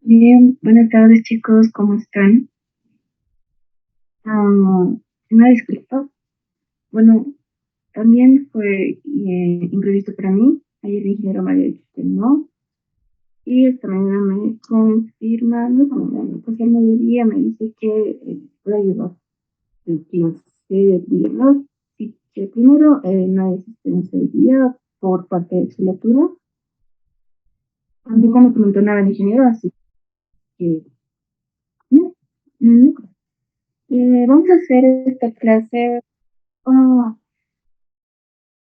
Bien, buenas tardes chicos, ¿cómo están? Ah, una disculpa. Bueno, también fue imprevisto para mí. Ayer el ingeniero me había dicho que no. Y esta mañana me confirma, no esta mañana, pues al mediodía me dice que puede ayudar el 15 de día. Y que primero no hay asistencia de día por parte de su lectura. Tampoco me comentó nada el ingeniero, así que no. no. Vamos a hacer esta clase. ah,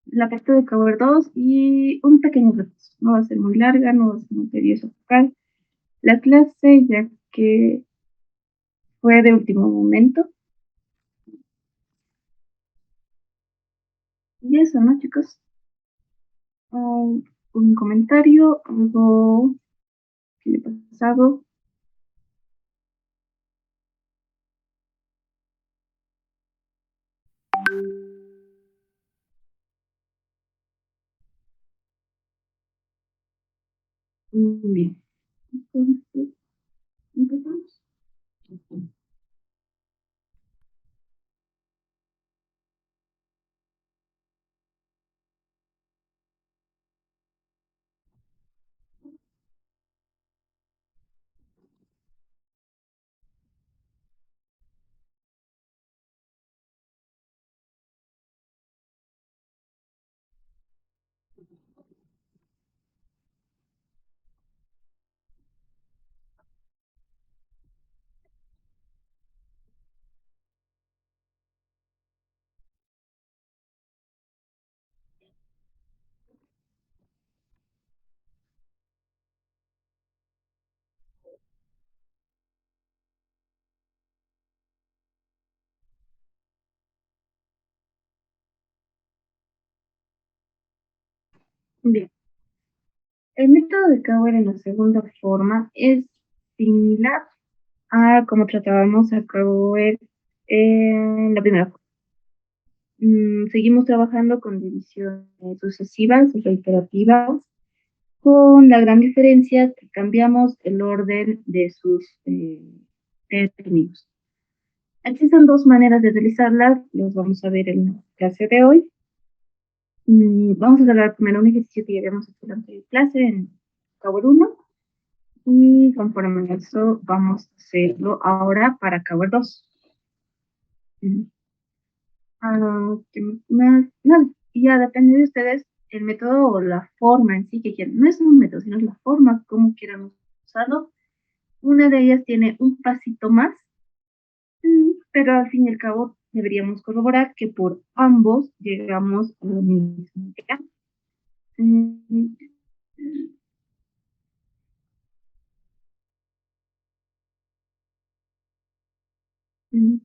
la parte de Cover 2 y un pequeño repaso. No va a ser muy larga, no va a ser muy tedioso tocar la clase, ya que fue de último momento. Y eso, ¿no, chicos? Un comentario, algo que le ha pasado. Bien. Entonces, empezamos. Bien. El método de Cover en la segunda forma es similar a como tratábamos a Cover en la primera forma. Seguimos trabajando con divisiones sucesivas y reiterativas, con la gran diferencia que cambiamos el orden de sus términos. Existen dos maneras de realizarlas, los vamos a ver en la clase de hoy. Vamos a hablar primero un ejercicio que ya habíamos hecho en la anterior clase en Power 1 y conforme a eso vamos a hacerlo ahora para Power 2. Mm, ¿Qué más? Nada, y ya depende de ustedes el método o la forma en sí que quieran. No es un método, sino es la forma como quieran usarlo. Una de ellas tiene un pasito más, pero al fin y al cabo deberíamos corroborar que por ambos llegamos a lo mismo. ¿Ya? Mm, mm,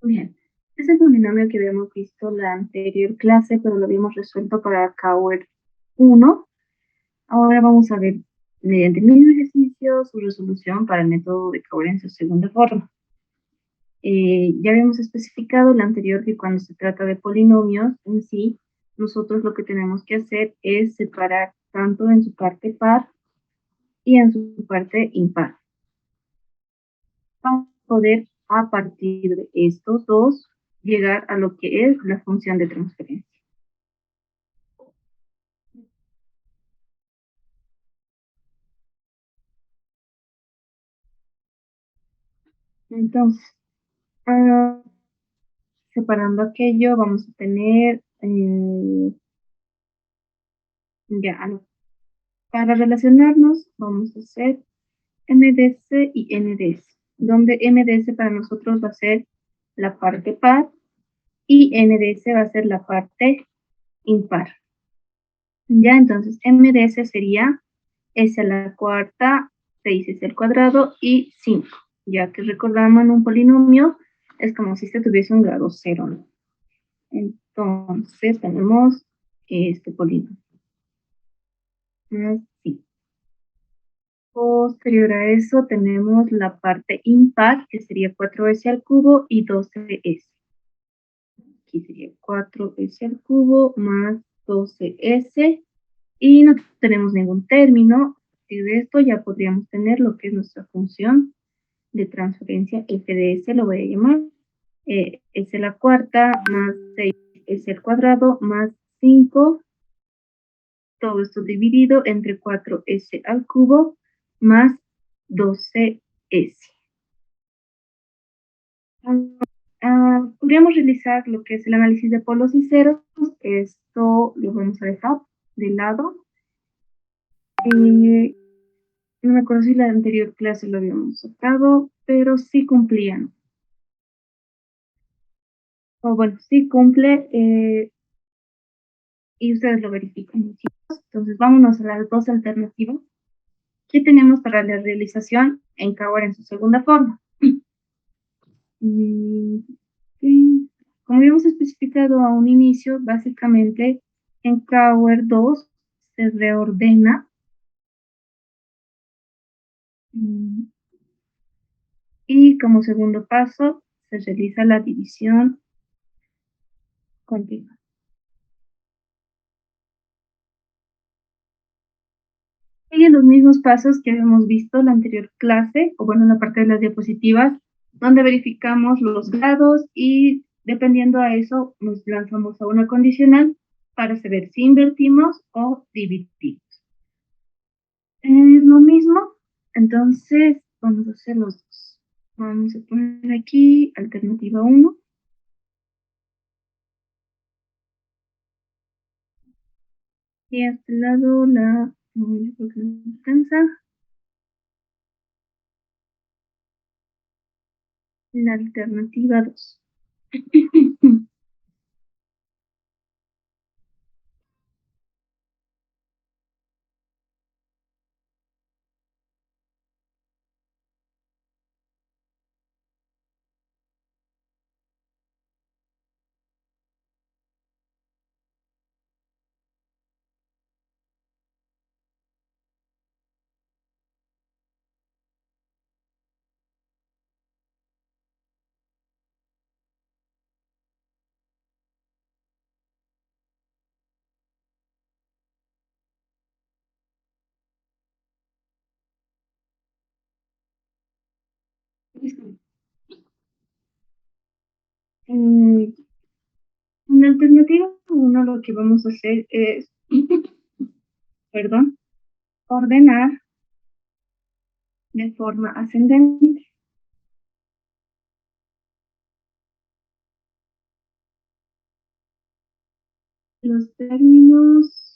Bien, es el polinomio que habíamos visto la anterior clase, pero lo habíamos resuelto para Cower 1. Ahora vamos a ver mediante el mismo ejercicio su resolución para el método de Cower en su segunda forma. Ya habíamos especificado en la anterior que cuando se trata de polinomios en sí, nosotros lo que tenemos que hacer es separar tanto en su parte par y en su parte impar, para poder a partir de estos dos llegar a lo que es la función de transferencia. Entonces, ah, separando aquello, vamos a tener ya, para relacionarnos, vamos a hacer MDS y NDS, donde MDS para nosotros va a ser la parte par y NDS va a ser la parte impar. Ya, entonces MDS sería S a la cuarta, 6S al cuadrado y 5, ya que recordamos en un polinomio es como si este tuviese un grado cero, ¿no? Entonces tenemos este polinomio. Así. Posterior a eso tenemos la parte impar, que sería 4S al cubo y 12S. Aquí sería 4S al cubo más 12S y no tenemos ningún término. Y de esto ya podríamos tener lo que es nuestra función de transferencia f de s, lo voy a llamar s a la cuarta más 6s al cuadrado más 5, todo esto dividido entre 4s al cubo más 12s. Podríamos realizar lo que es el análisis de polos y ceros. Esto lo vamos a dejar de lado. No me acuerdo si la anterior clase lo habíamos sacado, pero sí cumplían. O bueno, sí cumple y ustedes lo verifican. Entonces, vámonos a las dos alternativas que tenemos para la realización en Cower en su segunda forma. Como habíamos especificado a un inicio, básicamente en Cower 2 se reordena y como segundo paso se realiza la división continua. Siguen los mismos pasos que habíamos visto en la anterior clase, o bueno, en la parte de las diapositivas, donde verificamos los grados y dependiendo a eso nos lanzamos a una condicional para saber si invertimos o dividimos. Es lo mismo, entonces vamos a hacer los dos. Vamos a poner aquí alternativa 1. Y a este lado yo creo que no alcanza, la alternativa 2. En la alternativa 1 lo que vamos a hacer es, perdón, ordenar de forma ascendente los términos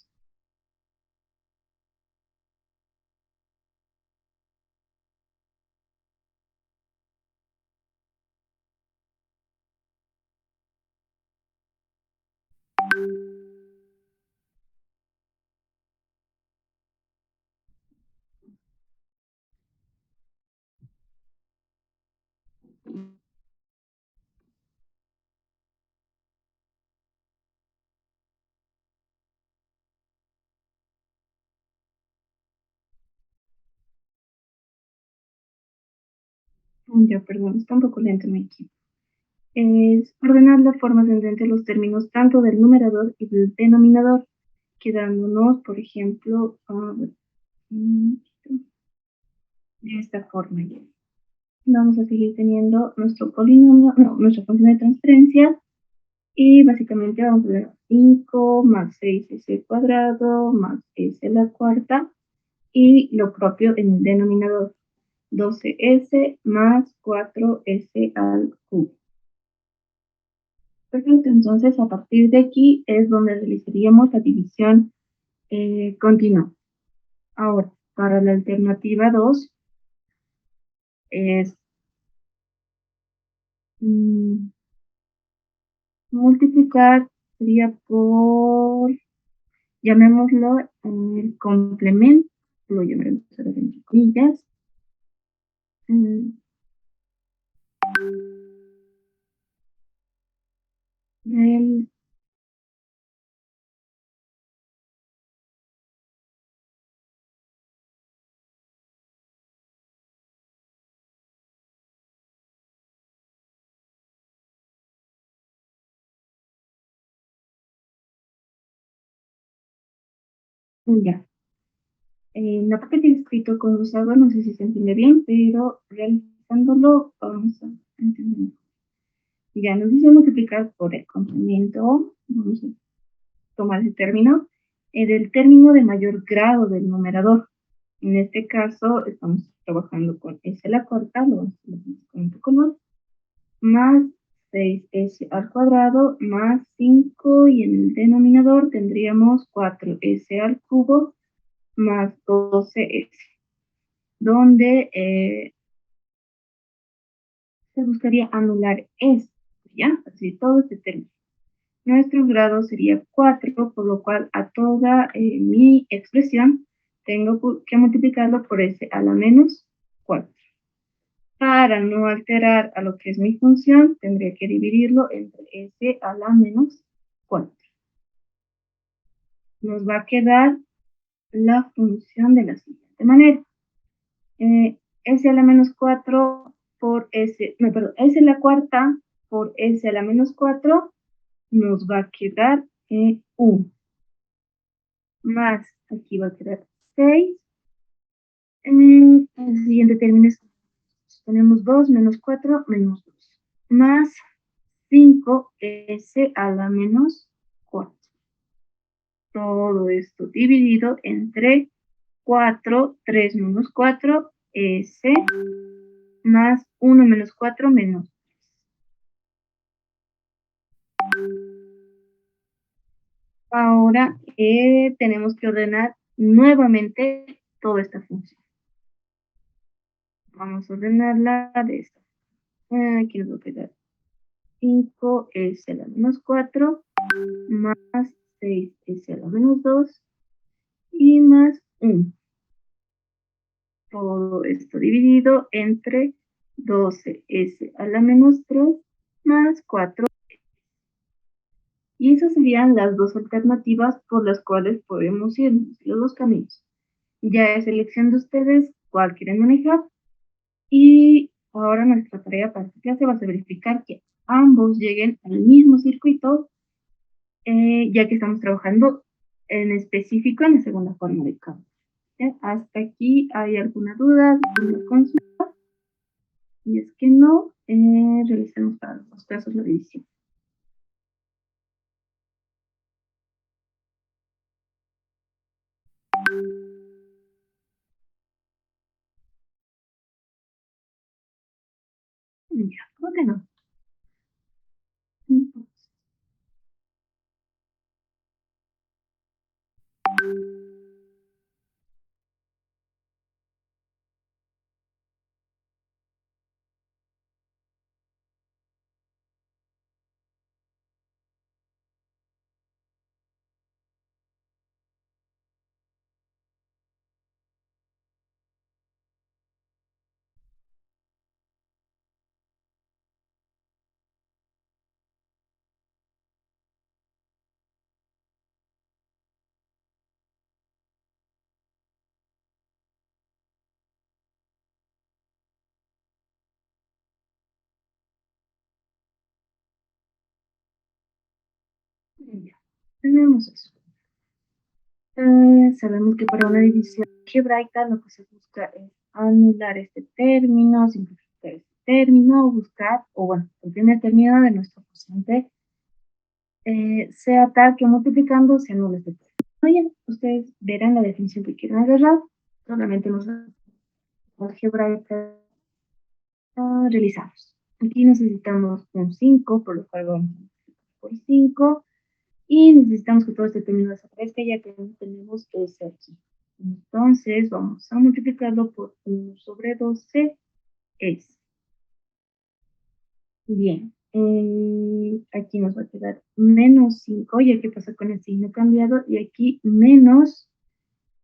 Ya, perdón, está un poco lento mi equipo. Es ordenar la forma ascendente los términos tanto del numerador y del denominador, quedándonos, por ejemplo, mm, de esta forma ya. Vamos a seguir teniendo nuestro polinomio, no, nuestra función de transferencia, y básicamente vamos a ver 5 más 6s cuadrado más s a la cuarta, y lo propio en el denominador, 12s más 4s al cubo. Perfecto, entonces a partir de aquí es donde realizaríamos la división continua. Ahora, para la alternativa 2 es mm, multiplicar, sería por, llamémoslo, el complemento, lo llamaremos ahora entre comillas, mm, del, ya. La parte que he escrito con rosado, no sé si se entiende bien, pero realizándolo vamos a entender. Ya nos dice multiplicar por el complemento, vamos a tomar ese término, del término de mayor grado del numerador. En este caso estamos trabajando con s a la cuarta, lo vamos a poner con otro color, más 6s al cuadrado más 5, y en el denominador tendríamos 4s al cubo más 12s, donde se buscaría anular esto, ¿ya? Así todo este término. Nuestro grado sería 4, por lo cual a toda mi expresión tengo que multiplicarlo por s a la menos 4. Para no alterar a lo que es mi función, tendría que dividirlo entre s a la menos 4. Nos va a quedar la función de la siguiente manera. S a la menos 4 por s, no, perdón, s a la cuarta por s a la menos 4 nos va a quedar 1. Más, aquí va a quedar 6. El siguiente término es, tenemos 2 menos 4 menos 2. Más 5s a la menos 4. Todo esto dividido entre 4, 3 menos 4, s, más 1 menos 4 menos 3. Ahora tenemos que ordenar nuevamente toda esta función. Vamos a ordenarla de esta. Aquí nos va a quedar 5s a la menos 4 más 6s a la menos 2 y más 1. Todo esto dividido entre 12s a la menos 3 más 4. Y esas serían las dos alternativas por las cuales podemos ir, los dos caminos. Ya es elección de ustedes cuál quieren manejar. Y ahora nuestra tarea para esta clase va a ser verificar que ambos lleguen al mismo circuito, ya que estamos trabajando en específico en la segunda forma de cambio. ¿Hasta aquí hay alguna duda, alguna consulta? Y es que no, realicemos para los casos la división. Ya, ¿cómo que no? tenemos eso. Sabemos que para una división algebraica lo que se busca es anular este término, simplificar este término, buscar, o bueno, el primer término de nuestro cociente sea tal que multiplicando se anule este término. Bien, ustedes verán la definición que quieren agarrar, solamente nos algebraica realizamos. Aquí necesitamos un 5, por lo cual vamos a multiplicar por 5. Y necesitamos que todo este término desaparezca, ya que no tenemos ese aquí. Entonces, vamos a multiplicarlo por 1 sobre 12 es. Bien, aquí nos va a quedar menos 5, ya que pasa con el signo cambiado, y aquí menos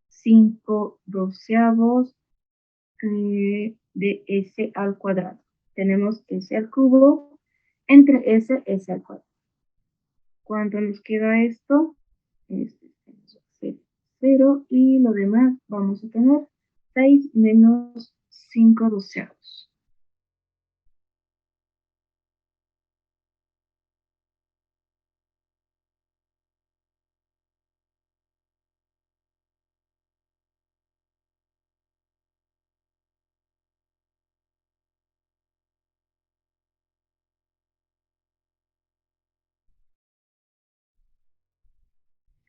5 doceavos de s al cuadrado. Tenemos s al cubo entre s al cuadrado. ¿Cuánto nos queda esto? Este, 0 y lo demás vamos a tener 6 menos 5 doceavos.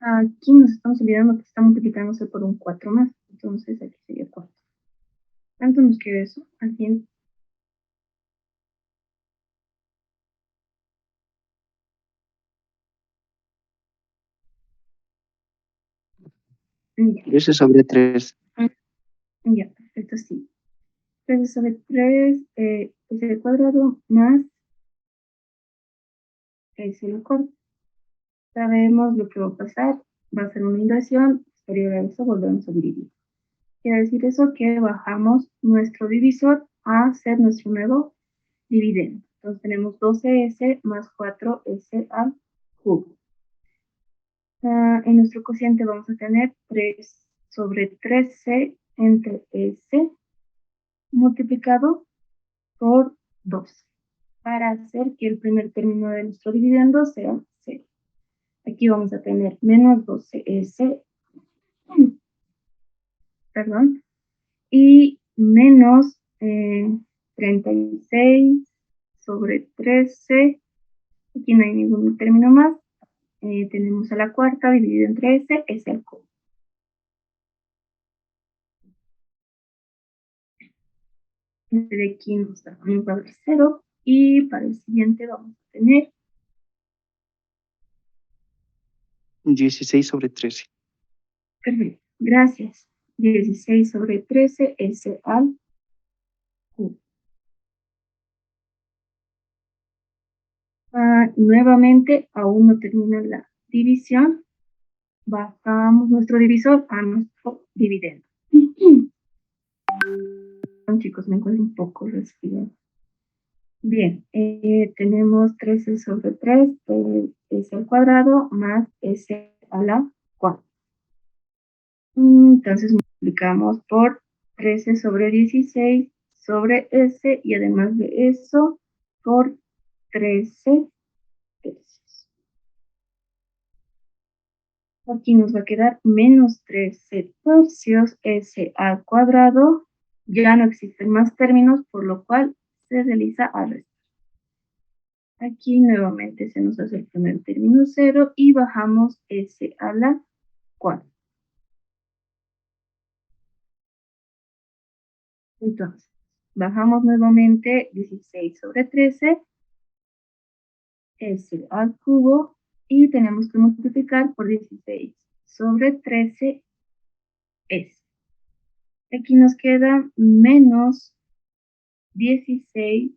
Aquí nos estamos olvidando que está multiplicándose por un 4 más, entonces aquí sería 4. ¿Cuánto nos queda eso? Aquí ya. 13 sobre 3. Ya, perfecto, sí. 3 sobre 3 es el cuadrado más es el corto. Sabemos lo que va a pasar, va a ser una inversión, posterior a eso volvemos a dividir. Quiere decir eso que bajamos nuestro divisor a ser nuestro nuevo dividendo. Entonces tenemos 12s más 4s al cubo. En nuestro cociente vamos a tener 3 sobre 13 entre s multiplicado por 2 para hacer que el primer término de nuestro dividendo sea 0. Aquí vamos a tener menos 12s, perdón, y menos 36 sobre 13. Aquí no hay ningún término más. Tenemos a la cuarta dividido entre s, es el cubo. De aquí nos va a dar 0 y para el siguiente vamos a tener 16 sobre 13. perfecto, gracias. 16 sobre 13 s al cubo. Nuevamente, aún no termina la división. Bajamos nuestro divisor a nuestro dividendo. Chicos, me encuentro un poco resfriado. Bien, tenemos 13 sobre 3 s al cuadrado más s a la cuarta. Entonces multiplicamos por 13 sobre 16 sobre s y además de eso por 13 tercios. Aquí nos va a quedar menos 13 tercios s al cuadrado. Ya no existen más términos, por lo cual se realiza al restar. Aquí nuevamente se nos hace el primer término 0 y bajamos s a la cuarta. Entonces, bajamos nuevamente 16 sobre 13 s al cubo y tenemos que multiplicar por 16 sobre 13 s. Aquí nos queda menos 16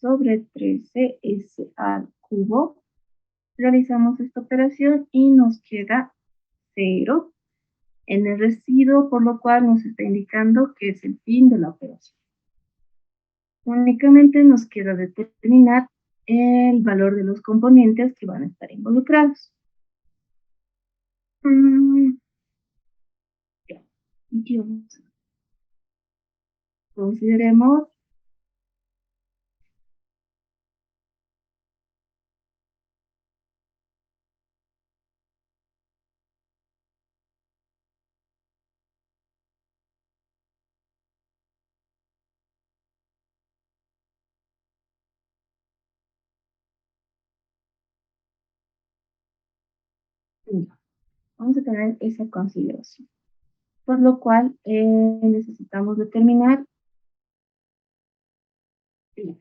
sobre 13 s al cubo. Realizamos esta operación y nos queda 0 en el residuo, por lo cual nos está indicando que es el fin de la operación. Únicamente nos queda determinar el valor de los componentes que van a estar involucrados. Ya. Aquí vamos. Consideremos Ya, vamos a tener esa consideración. Por lo cual necesitamos determinar. Bien,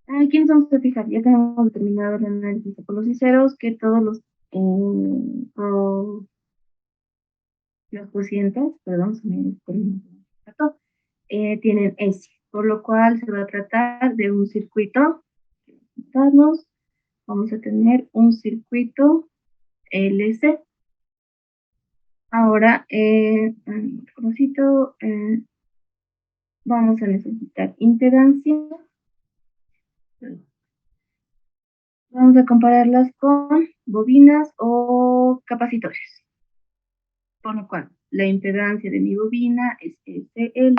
aquí nos vamos a fijar, ya tenemos determinado el análisis de polos y ceros, que todos los cocientes, perdón, se me trató, tienen S, por lo cual se va a tratar de un circuito. Vamos a tener un circuito LC. Ahora, vamos a necesitar impedancia. Vamos a compararlas con bobinas o capacitores. Por lo cual, la impedancia de mi bobina es SL,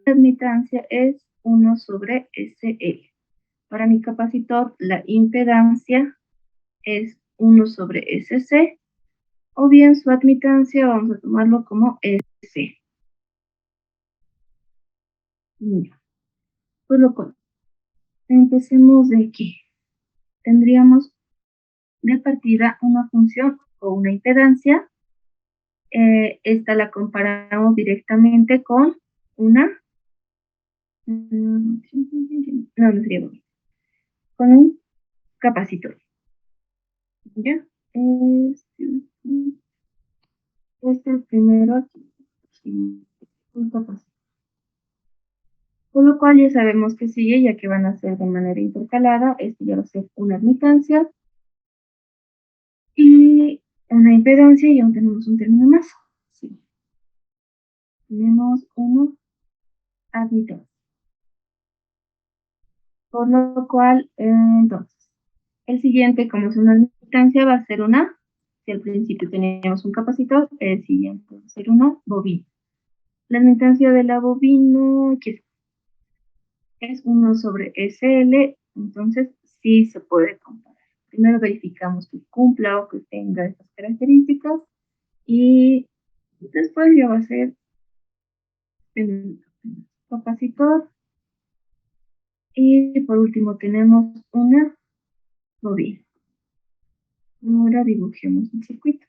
la admitancia es 1 sobre SL. Para mi capacitor, la impedancia es 1 sobre SC, o bien su admitancia vamos a tomarlo como SC. Por lo cual, empecemos de aquí. Tendríamos de partida una función o una impedancia. Esta la comparamos directamente con una. No, no sería bonito. Con un capacitor. ¿Ya? El primero aquí. Sí, un capacitor. Con lo cual ya sabemos que sigue, ya que van a ser de manera intercalada. Este ya va a ser una admitancia y una impedancia, y aún tenemos un término más. Sí. Tenemos una admitancia. Por lo cual, entonces, el siguiente, como es una admitancia, va a ser una. Si al principio teníamos un capacitor, el siguiente va a ser una bobina. La admitancia de la bobina es 1 sobre SL, entonces sí se puede comparar. Primero verificamos que cumpla o que tenga estas características y después ya va a ser el capacitor. Y por último tenemos una bobina. Ahora dibujemos el circuito.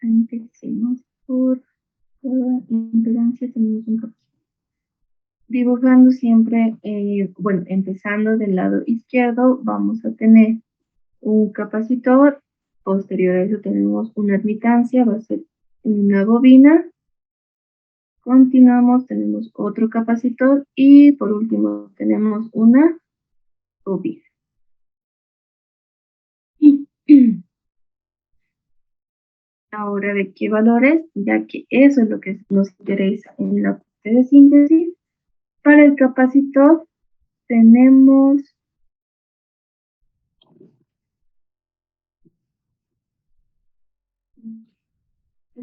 Empecemos por la impedancia, tenemos un capacitor. Dibujando siempre, bueno, empezando del lado izquierdo, vamos a tener un capacitor. Posterior a eso tenemos una admitancia, va a ser una bobina. Continuamos, tenemos otro capacitor y por último tenemos una bobina. Ahora, ¿de qué valores? Ya que eso es lo que nos interesa en la parte de síntesis. Para el capacitor tenemos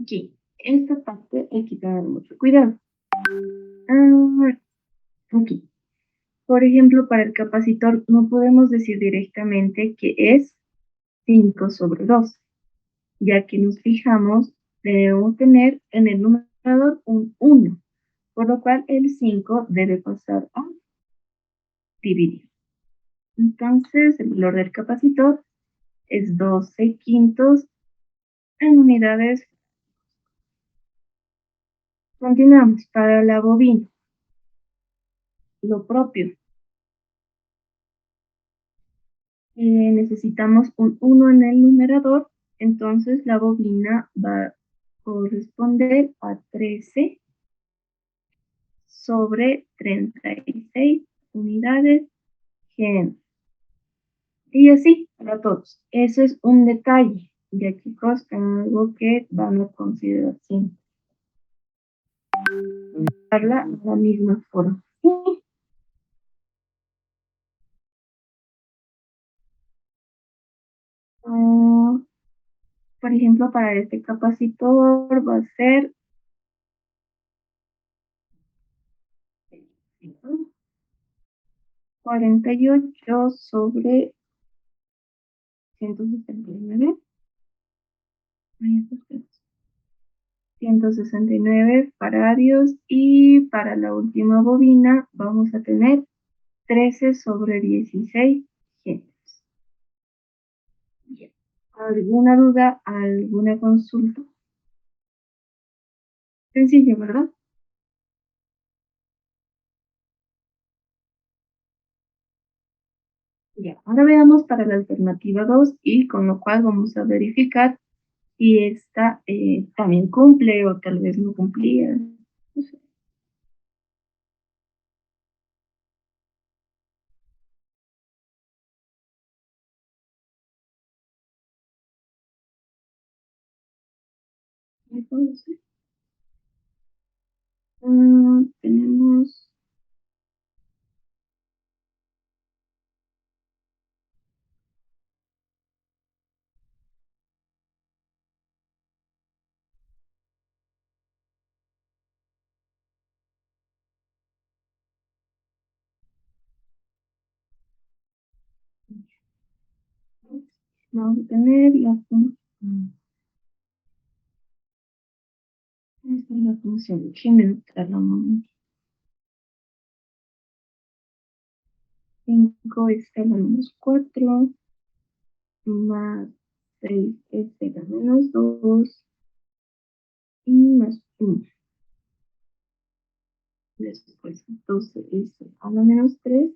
aquí, esta parte hay que tener mucho cuidado. Aquí, por ejemplo, para el capacitor no podemos decir directamente que es 5 sobre 2, ya que nos fijamos, debemos tener en el numerador un 1, por lo cual el 5 debe pasar a dividir. Entonces, el valor del capacitor es 12 quintos en unidades. Continuamos. Para la bobina, lo propio. Necesitamos un 1 en el numerador, entonces la bobina va a corresponder a 13 sobre 36 unidades Gen. Y así para todos. Ese es un detalle, ya chicos, algo que van a considerar siempre. Darla de la misma forma. Por ejemplo, para este capacitor va a ser 48 sobre 179. 169 faradios y para la última bobina vamos a tener 13 sobre 16 genios. Bien. ¿Alguna duda? ¿Alguna consulta? Sencillo, ¿verdad? Ya, ahora veamos para la alternativa 2 y con lo cual vamos a verificar si esta también cumple o tal vez no cumplía. No sé. Entonces, tenemos vamos a tener la función. Esta es la función. Déjenme anotarla un momento. 5 es a la menos 4 más 6 es a la menos 2 y más 1. Después 12 es a la menos 3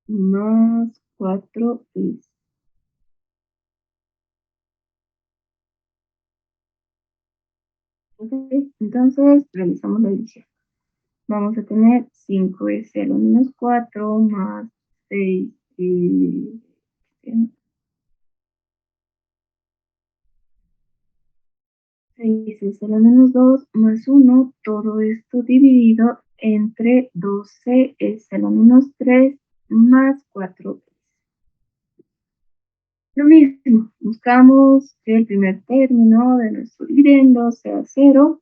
más 4 es. Okay. Entonces, realizamos la división. Vamos a tener 5s a la menos 4 más 6 y 6 a la menos 2 más 1, todo esto dividido entre 12 a la menos 3 más 4. Lo mismo, buscamos que el primer término de nuestro dividendo sea 0.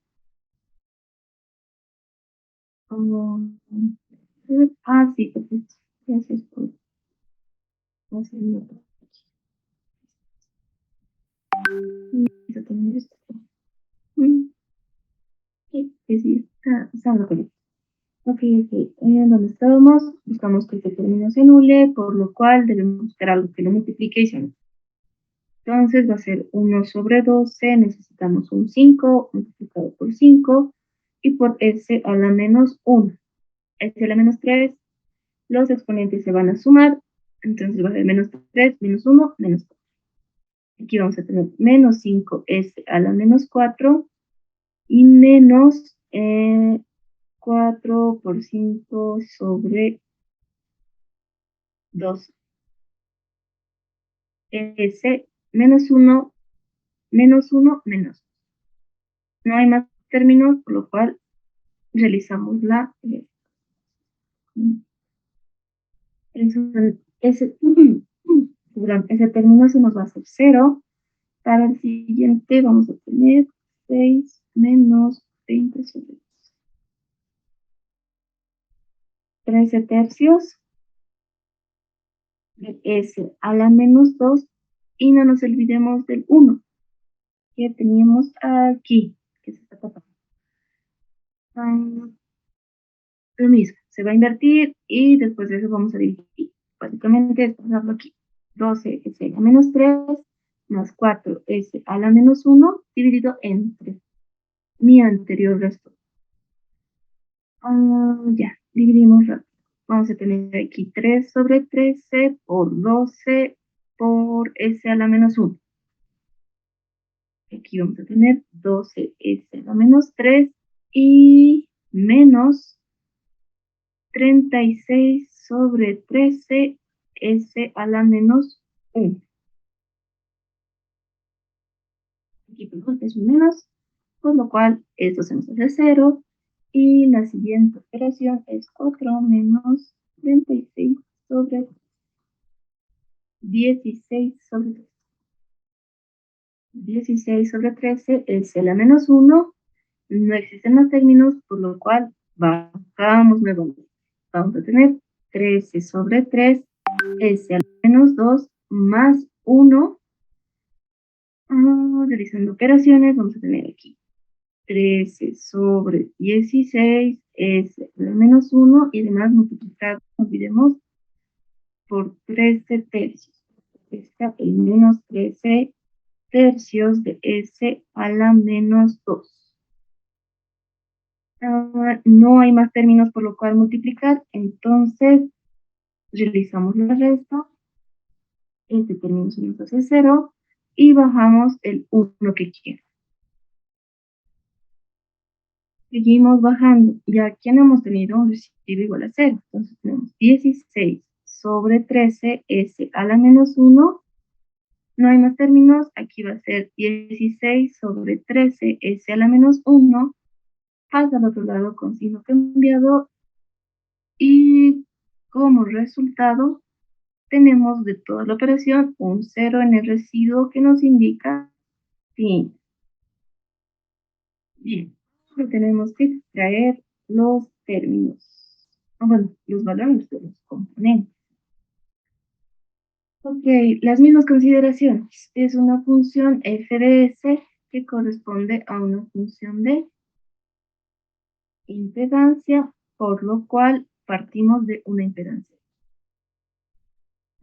Sí, perfecto. Gracias por hacerlo. Eso también está. Sí, sí, está lo correcto. Ok, ¿dónde estábamos? Buscamos que este término se anule, por lo cual debemos buscar algo que lo multiplique y se anule. Entonces va a ser 1 sobre 12, necesitamos un 5 multiplicado por 5 y por s a la menos 1. S a la menos 3, los exponentes se van a sumar, entonces va a ser menos 3, menos 1, menos 4. Aquí vamos a tener menos 5s a la menos 4 y menos 4 por 5 sobre 2. S menos 1, menos 1, menos. No hay más términos, por lo cual realizamos la ese, ese término se nos va a hacer 0. Para el siguiente vamos a tener 6 menos 20 sobre 13 tercios de S a la menos 2 y no nos olvidemos del 1 que teníamos aquí, que se está tapando. Lo mismo, se va a invertir y después de eso vamos a dividir. Básicamente es pasarlo aquí. 12s a la menos 3 más 4s a la menos 1 dividido entre mi anterior resto. Ya, dividimos rápido. Vamos a tener aquí 3 sobre 13 por 12 por s a la menos 1. Aquí vamos a tener 12s a la menos 3 y menos 36 sobre 13 s a la menos 1. Aquí es un menos, con lo cual esto se nos hace 0. Y la siguiente operación es 4 menos 36 sobre 16 sobre 13. 16 sobre 13 es la menos 1. No existen los términos, por lo cual bajamos nuevamente. Vamos a tener 13 sobre 3 es la menos 2 más 1 Realizando operaciones, vamos a tener aquí 13 sobre 16 es el menos 1 y además multiplicado, no olvidemos, por 13 tercios. Está el menos 13 tercios de s a la menos 2. No hay más términos por lo cual multiplicar, entonces realizamos la resta. Este término se nos hace 0 y bajamos el 1 que quiera. Seguimos bajando, ya aquí no hemos tenido un residuo igual a 0, entonces tenemos 16 sobre 13 s a la menos 1. No hay más términos, aquí va a ser 16 sobre 13 s a la menos 1, pasa al otro lado con signo cambiado y como resultado tenemos de toda la operación un 0 en el residuo que nos indica fin. Bien, ahora tenemos que extraer los términos, bueno, los valores de los componentes. Ok, las mismas consideraciones. Es una función f de s que corresponde a una función de impedancia, por lo cual partimos de una impedancia.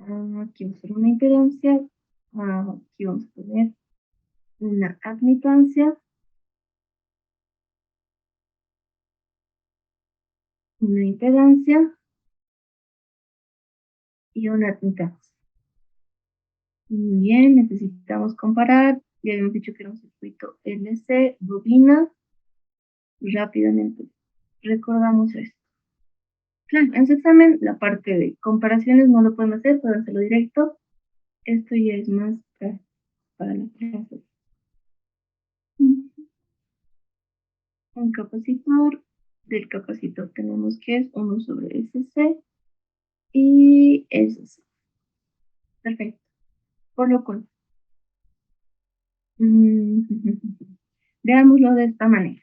Aquí vamos a hacer una impedancia, aquí vamos a poner una admitancia, una impedancia y una admitancia. Muy bien, necesitamos comparar. Ya habíamos dicho que era un circuito LC, bobina. Rápidamente recordamos esto. Claro, en su examen la parte de comparaciones no lo pueden hacer, pueden hacerlo directo. Esto ya es más para la clase. Un capacitor, del capacitor tenemos que es 1 sobre SC y SC. Perfecto. Por lo cual, veámoslo de esta manera.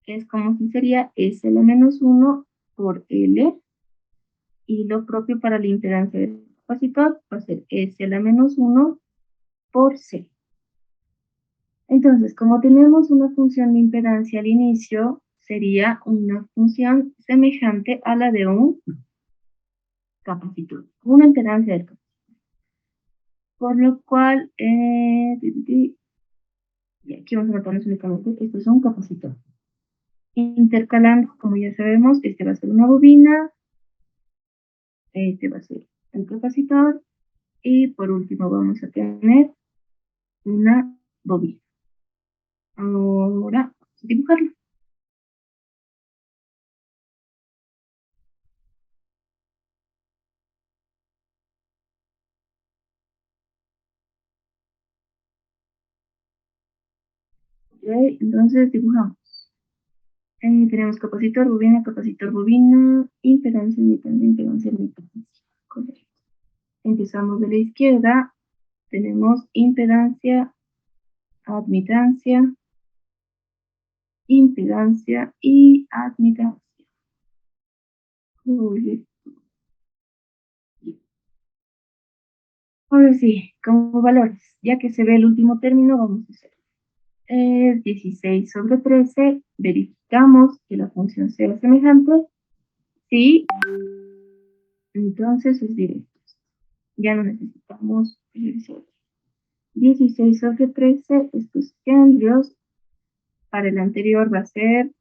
Es como si sería S a la menos 1 por L, y lo propio para la impedancia del capacitor va a ser S a la menos 1 por C. Entonces, como tenemos una función de impedancia al inicio, sería una función semejante a la de un capacitor, una impedancia del capacitor. Por lo cual, y aquí vamos a notarnos únicamente que esto es un capacitor. Intercalando, como ya sabemos, este va a ser una bobina, este va a ser el capacitor, y por último vamos a tener una bobina. Ahora, vamos a dibujarlo. Okay, entonces dibujamos. Tenemos capacitor, bobina, impedancia, impedancia, impedancia, impedancia. Correcto. Empezamos de la izquierda. Tenemos impedancia, admitancia, impedancia y admitancia. Correcto. Ahora sí, como valores, ya que se ve el último término, vamos a hacer 16 sobre 13, verificamos que la función sea semejante. Sí, entonces es directo. Ya no necesitamos revisar. 16 sobre 13, estos cambios para el anterior va a ser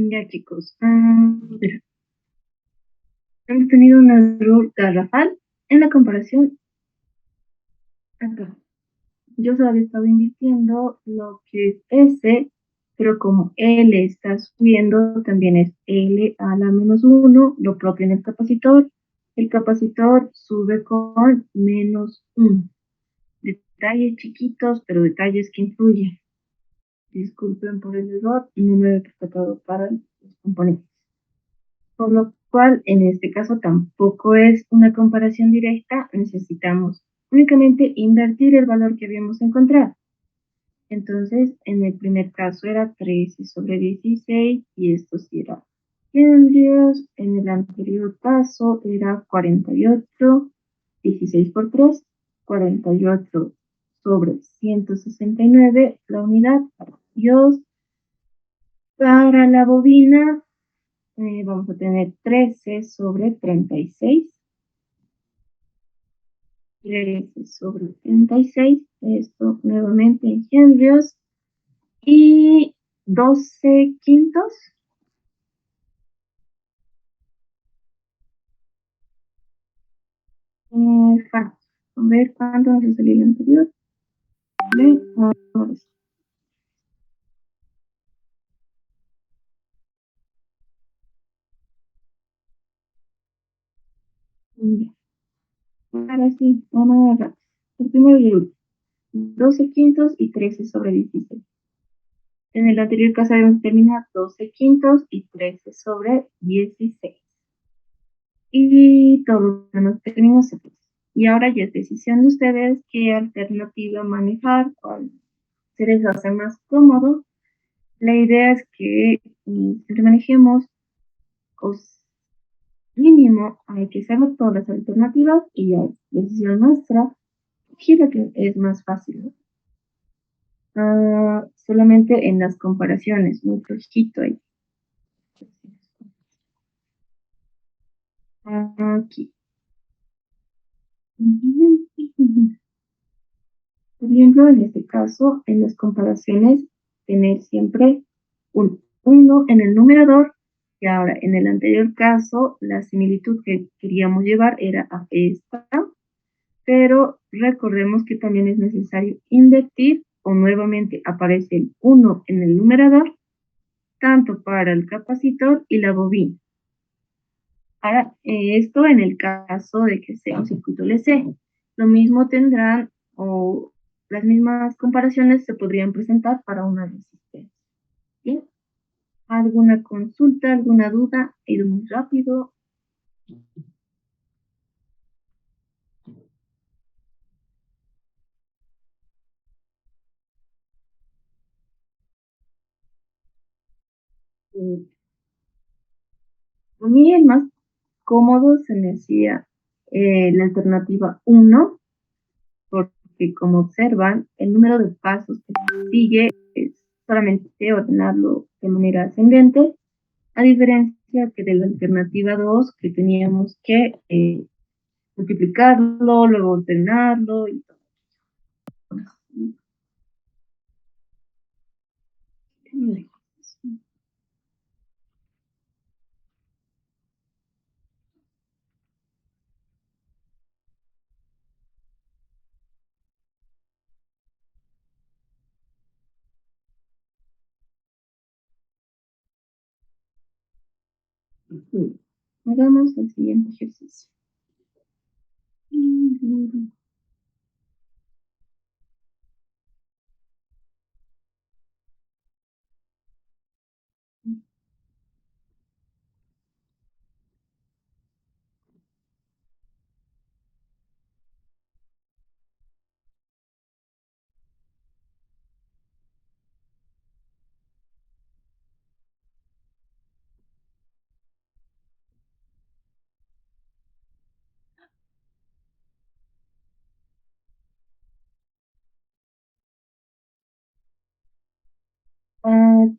Ya, chicos. Mira, hemos tenido un error garrafal en la comparación acá. Yo solo había estado invirtiendo lo que es S, pero como L está subiendo, también es L a la -1, lo propio en el capacitor. El capacitor sube con -1. Detalles chiquitos, pero detalles que influyen. Disculpen por el error, no me he percatado para los componentes. Por lo cual, en este caso tampoco es una comparación directa, necesitamos únicamente invertir el valor que habíamos encontrado. Entonces, en el primer caso era 13 sobre 16 y esto sí era henrios. En el anterior caso era 48, 16 por 3, 48 sobre 169 la unidad para Dios. Para la bobina vamos a tener 13 sobre 36. 13 sobre 36, esto nuevamente en henrios. Y 12 quintos. A ver cuánto nos salió el anterior. Ahora sí. Ya. Ahora sí, vamos a agarrar el primero y el último. 12 quintos y 13 sobre 16. En el anterior caso habíamos terminado 12 quintos y 13 sobre 16. Y todo lo que nos terminó se fue. Y ahora ya es decisión de ustedes qué alternativa manejar, cuál se les hace más cómodo. La idea es que siempre manejemos os mínimo, hay que saber todas las alternativas y ya es decisión nuestra, gira que es más fácil. Solamente en las comparaciones, muy flojito ahí. Aquí. Por ejemplo, en este caso, en las comparaciones, tener siempre un 1 en el numerador, y ahora en el anterior caso, la similitud que queríamos llevar era a esta, pero recordemos que también es necesario invertir o nuevamente aparece el 1 en el numerador, tanto para el capacitor y la bobina. Ahora, esto en el caso de que sea un circuito LC. Lo mismo tendrán o las mismas comparaciones se podrían presentar para una resistencia. ¿Bien? ¿Alguna consulta, alguna duda? He ido muy rápido. Eh, a mí el más cómodo se me hacía la alternativa 1, porque como observan, el número de pasos que sigue es solamente ordenarlo de manera ascendente, a diferencia que de la alternativa 2, que teníamos que multiplicarlo, luego ordenarlo y todo. Hagamos el siguiente ejercicio.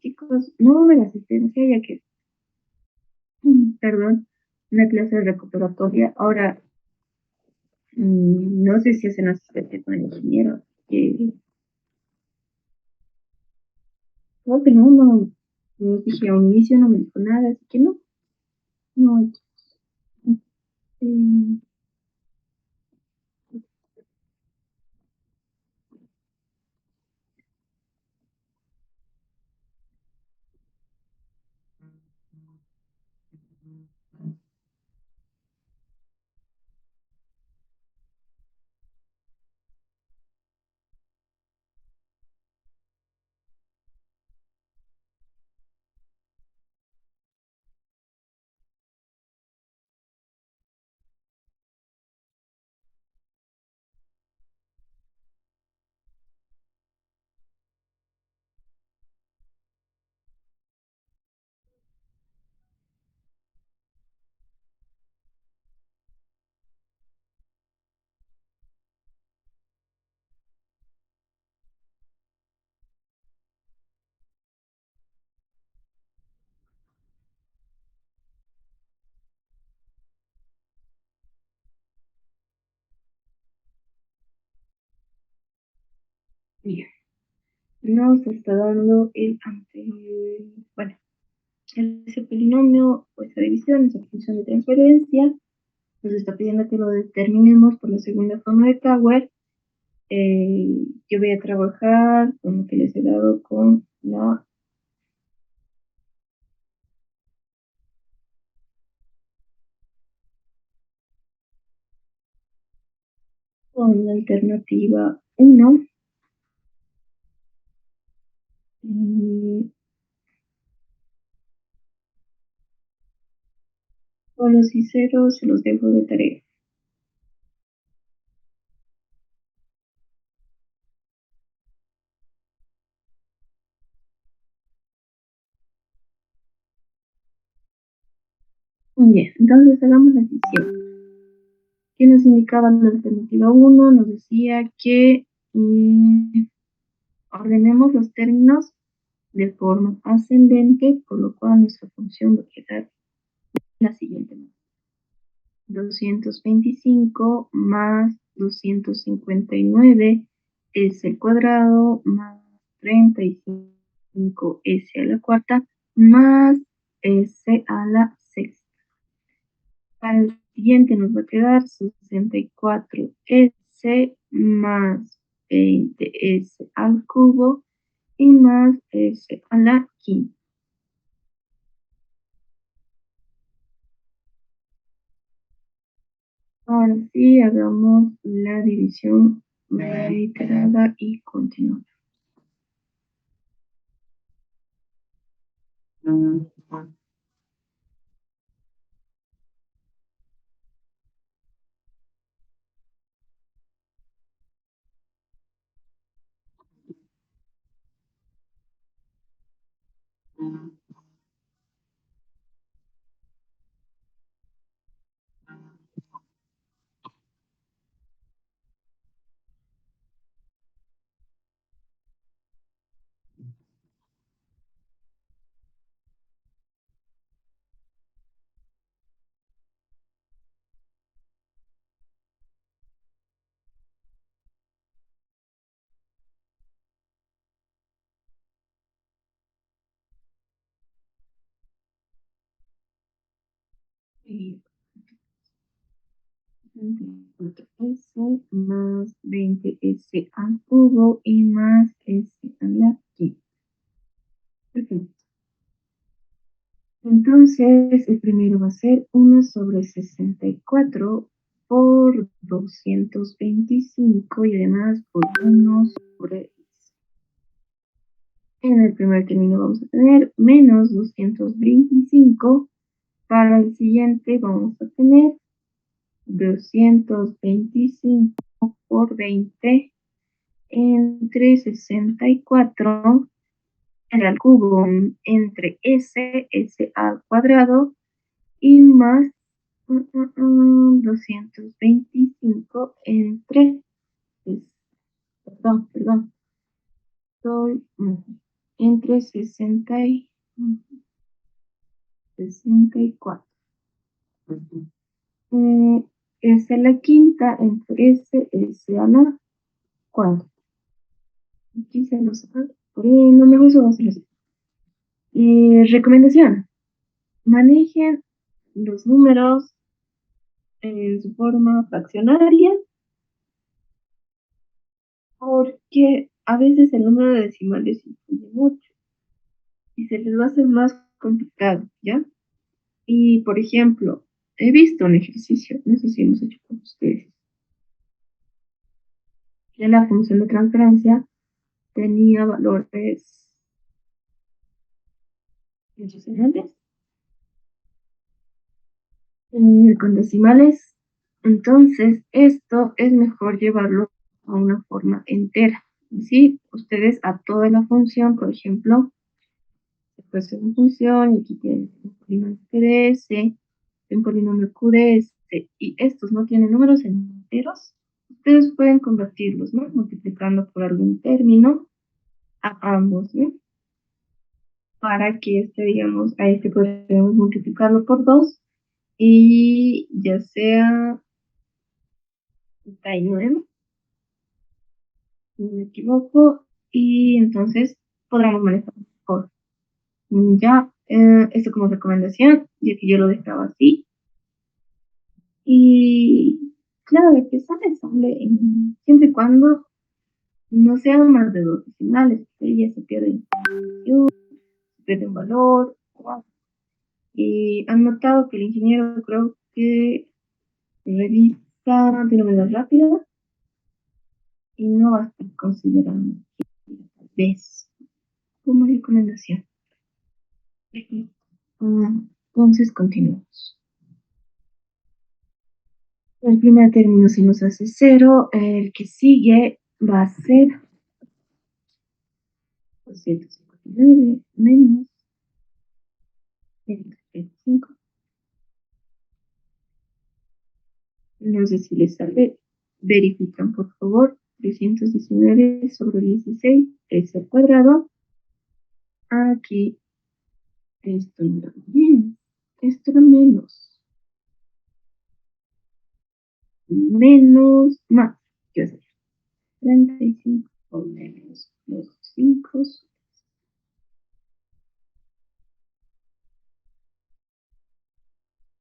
Chicos, no de la asistencia, ya que, perdón, una clase recuperatoria. Ahora, no sé si hacen asistencia con el ingeniero. Creo que no, no. Como dije a un inicio, no me dijo nada, así que no, no hay. Eh, Bien, nos está dando bueno, ese polinomio o esa división, esa función de transferencia, nos está pidiendo que lo determinemos por la segunda forma de Tower. Yo voy a trabajar con lo que les he dado con la alternativa 1. Con los y ceros se los dejo de tarea. Bien, entonces hagamos la división. ¿Qué nos indicaba la alternativa 1? Nos decía que ordenemos los términos de forma ascendente, por lo cual nuestra función va a quedar la siguiente. 225 más 259 es el cuadrado más 35 s a la cuarta más s a la sexta. Para el siguiente nos va a quedar 64s más 20s al cubo y más s a la quinta. Ahora sí, hagamos la división reiterada y continua. Y 64s más 20s al cubo y más s a la quinta. Perfecto. Entonces, el primero va a ser 1 sobre 64 por 225 y además por 1 sobre 10. En el primer término vamos a tener menos 225. Para el siguiente vamos a tener 225 por 20 entre 64 al cubo entre s al cuadrado y más 225 entre, perdón, estoy entre 64. S a la quinta entre s a la cuarta. Aquí se los no me gusta hacer así. Recomendación, manejen los números en su forma fraccionaria porque a veces el número de decimales influye mucho y se les va a hacer más complicado, ¿ya? Y, por ejemplo, he visto un ejercicio, no sé si hemos hecho con ustedes, que la función de transferencia tenía valores decimales, con decimales. Entonces, esto es mejor llevarlo a una forma entera. Si ustedes a toda la función, por ejemplo, después de una función, y aquí tienen un polinomio QDS, un polinomio QDS, y estos no tienen números enteros, ustedes pueden convertirlos, ¿no? Multiplicando por algún término a ambos, ¿no? Para que este, digamos, a este podemos multiplicarlo por 2 y ya sea 39, si no me equivoco, y entonces podremos manejar mejor. Ya, esto como recomendación, ya que yo lo dejaba así. Y claro, de que sale siempre y cuando no sean más de dos decimales, porque ya se pierde información, se pierde un valor. Wow. Y han notado que el ingeniero creo que revisa de manera rápida y no va a estar considerando tal vez como recomendación. Entonces continuamos. El primer término se nos hace 0, el que sigue va a ser 259 menos 135. No sé si les sale. Verifican, por favor. 319 sobre 16 es el cuadrado. Aquí, esto no era bien. Esto era menos. Menos, más. ¿Qué hacer? 35 menos los 5.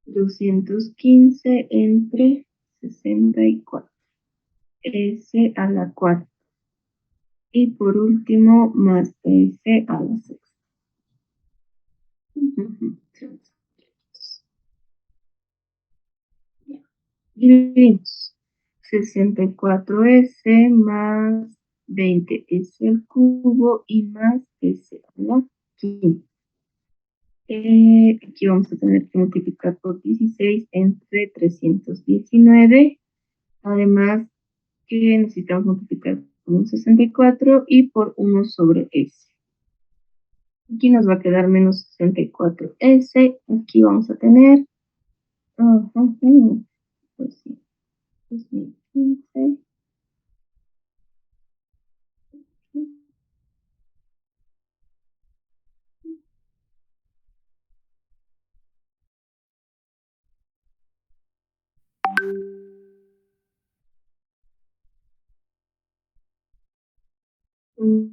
215 entre 64. S a la cuarta. Y por último, más S a la sexta. Dividimos 64S más 20S al cubo y más S a la quinta. Aquí vamos a tener que multiplicar por 16 entre 319. Además que necesitamos multiplicar por un 64 y por 1 sobre S. Aquí nos va a quedar menos 64S. Aquí vamos a tener pues sí, 2015.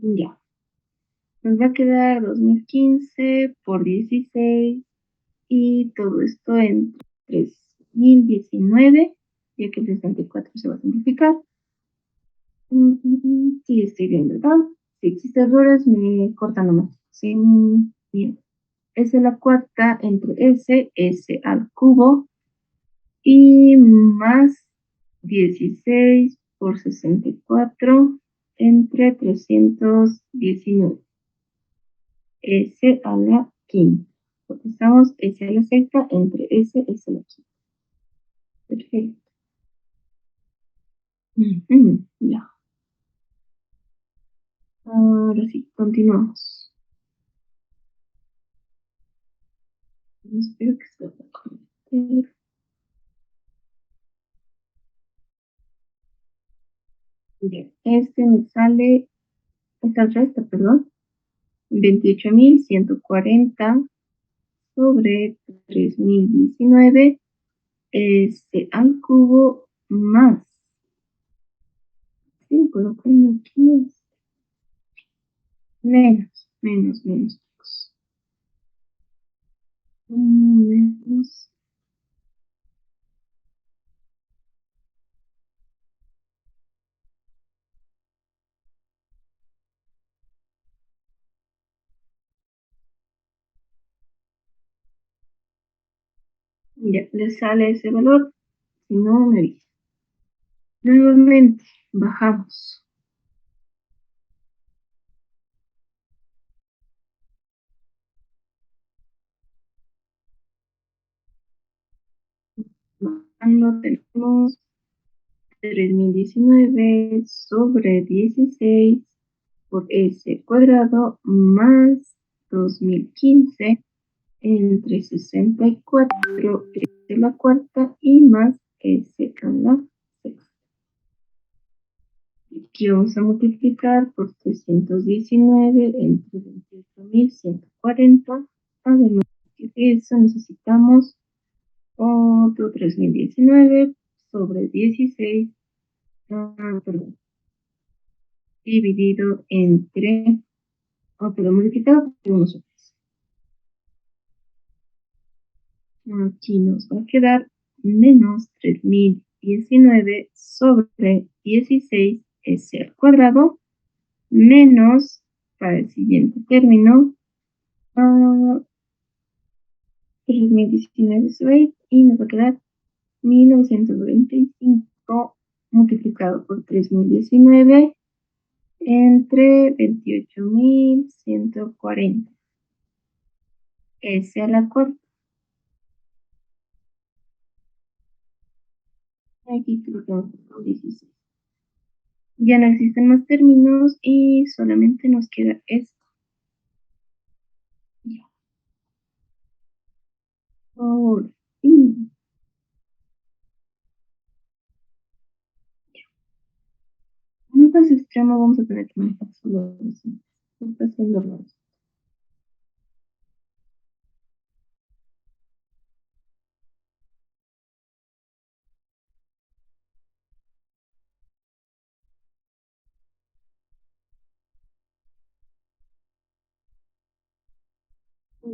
Ya, nos va a quedar 2015 por 16 y todo esto en 3019, ya que el 64 se va a simplificar. Sí, estoy bien, ¿verdad? Si existen errores, me cortan nomás. Sí, bien. S a la cuarta entre S al cubo y más 16 por 64 entre 319. S a la quinta. Porque estamos S a la sexta entre S a la quinta. Perfecto. Ya. Ahora sí, continuamos. Espero que se pueda conectar. Ya. Este me sale, esta resta, perdón, 28.140 sobre 3019 al cubo más. Sí, colocando aquí menos, chicos. Menos. Ya, le sale ese valor. Si no, me dice. Nuevamente, bajamos. Bajando tenemos 3019 sobre 16 por s cuadrado más 2015 entre 64 s a la cuarta y más s a la sexta. Aquí vamos a multiplicar por 319 entre 28.140. Además de eso, necesitamos otro 3019 sobre 16, perdón, dividido entre, perdón, multiplicado por unos otros. Aquí nos va a quedar menos 3019 sobre 16 s al cuadrado menos, para el siguiente término, 3019 sobre y nos va a quedar 1995 multiplicado por 3019 entre 28.140 s a la cuarta. Aquí creo que vamos a 16. Ya no existen más términos y solamente nos queda esto. Ya. Por fin. En un caso extremo vamos a tener que manejar solo eso. Está haciendo raro.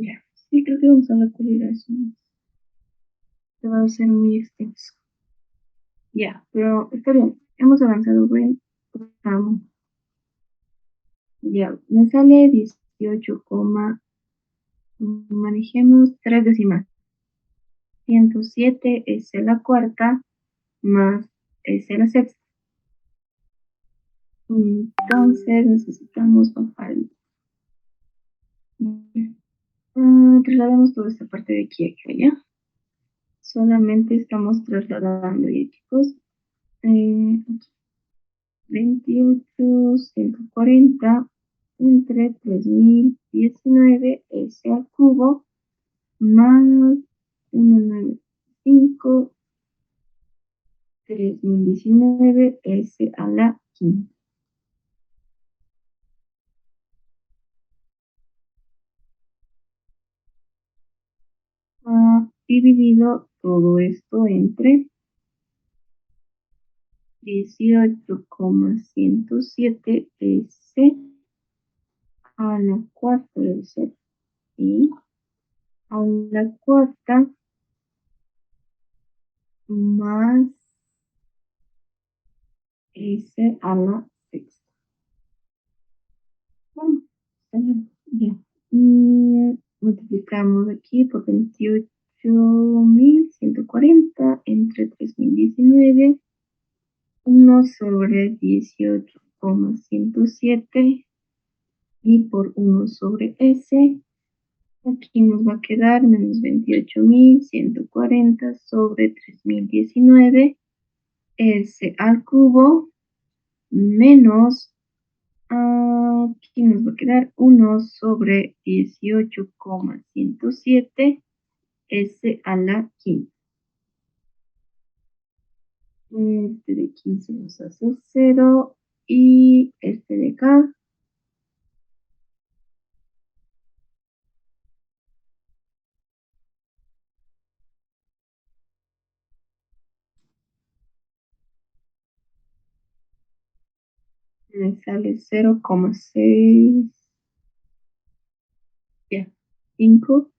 Ya. Sí, creo que vamos a recurrir a eso. Se va a hacer muy extenso. Ya, pero está bien. Hemos avanzado buen tramo. Ya, me sale 18, manejemos 3 décimas. 107 es la cuarta más es la sexta. Entonces necesitamos bajar. Traslademos toda esta parte de aquí a allá. Solamente estamos trasladando, ya chicos. Aquí. 28.140 entre 3019 s al cubo más 195 3019 s a la quinta. Dividido todo esto entre 18,107 s a la cuarta debe ser, y a la cuarta más s a la sexta. Bueno, ya. Multiplicamos aquí por 28.140 entre 3019, 1 sobre 18,107 y por 1 sobre s. Aquí nos va a quedar menos 28.140 sobre 3019 s al cubo menos, aquí nos va a quedar 1 sobre 18,107 s a la quinta. Este de 15 nos hace 0 y este de acá me sale 0,6, ya, 5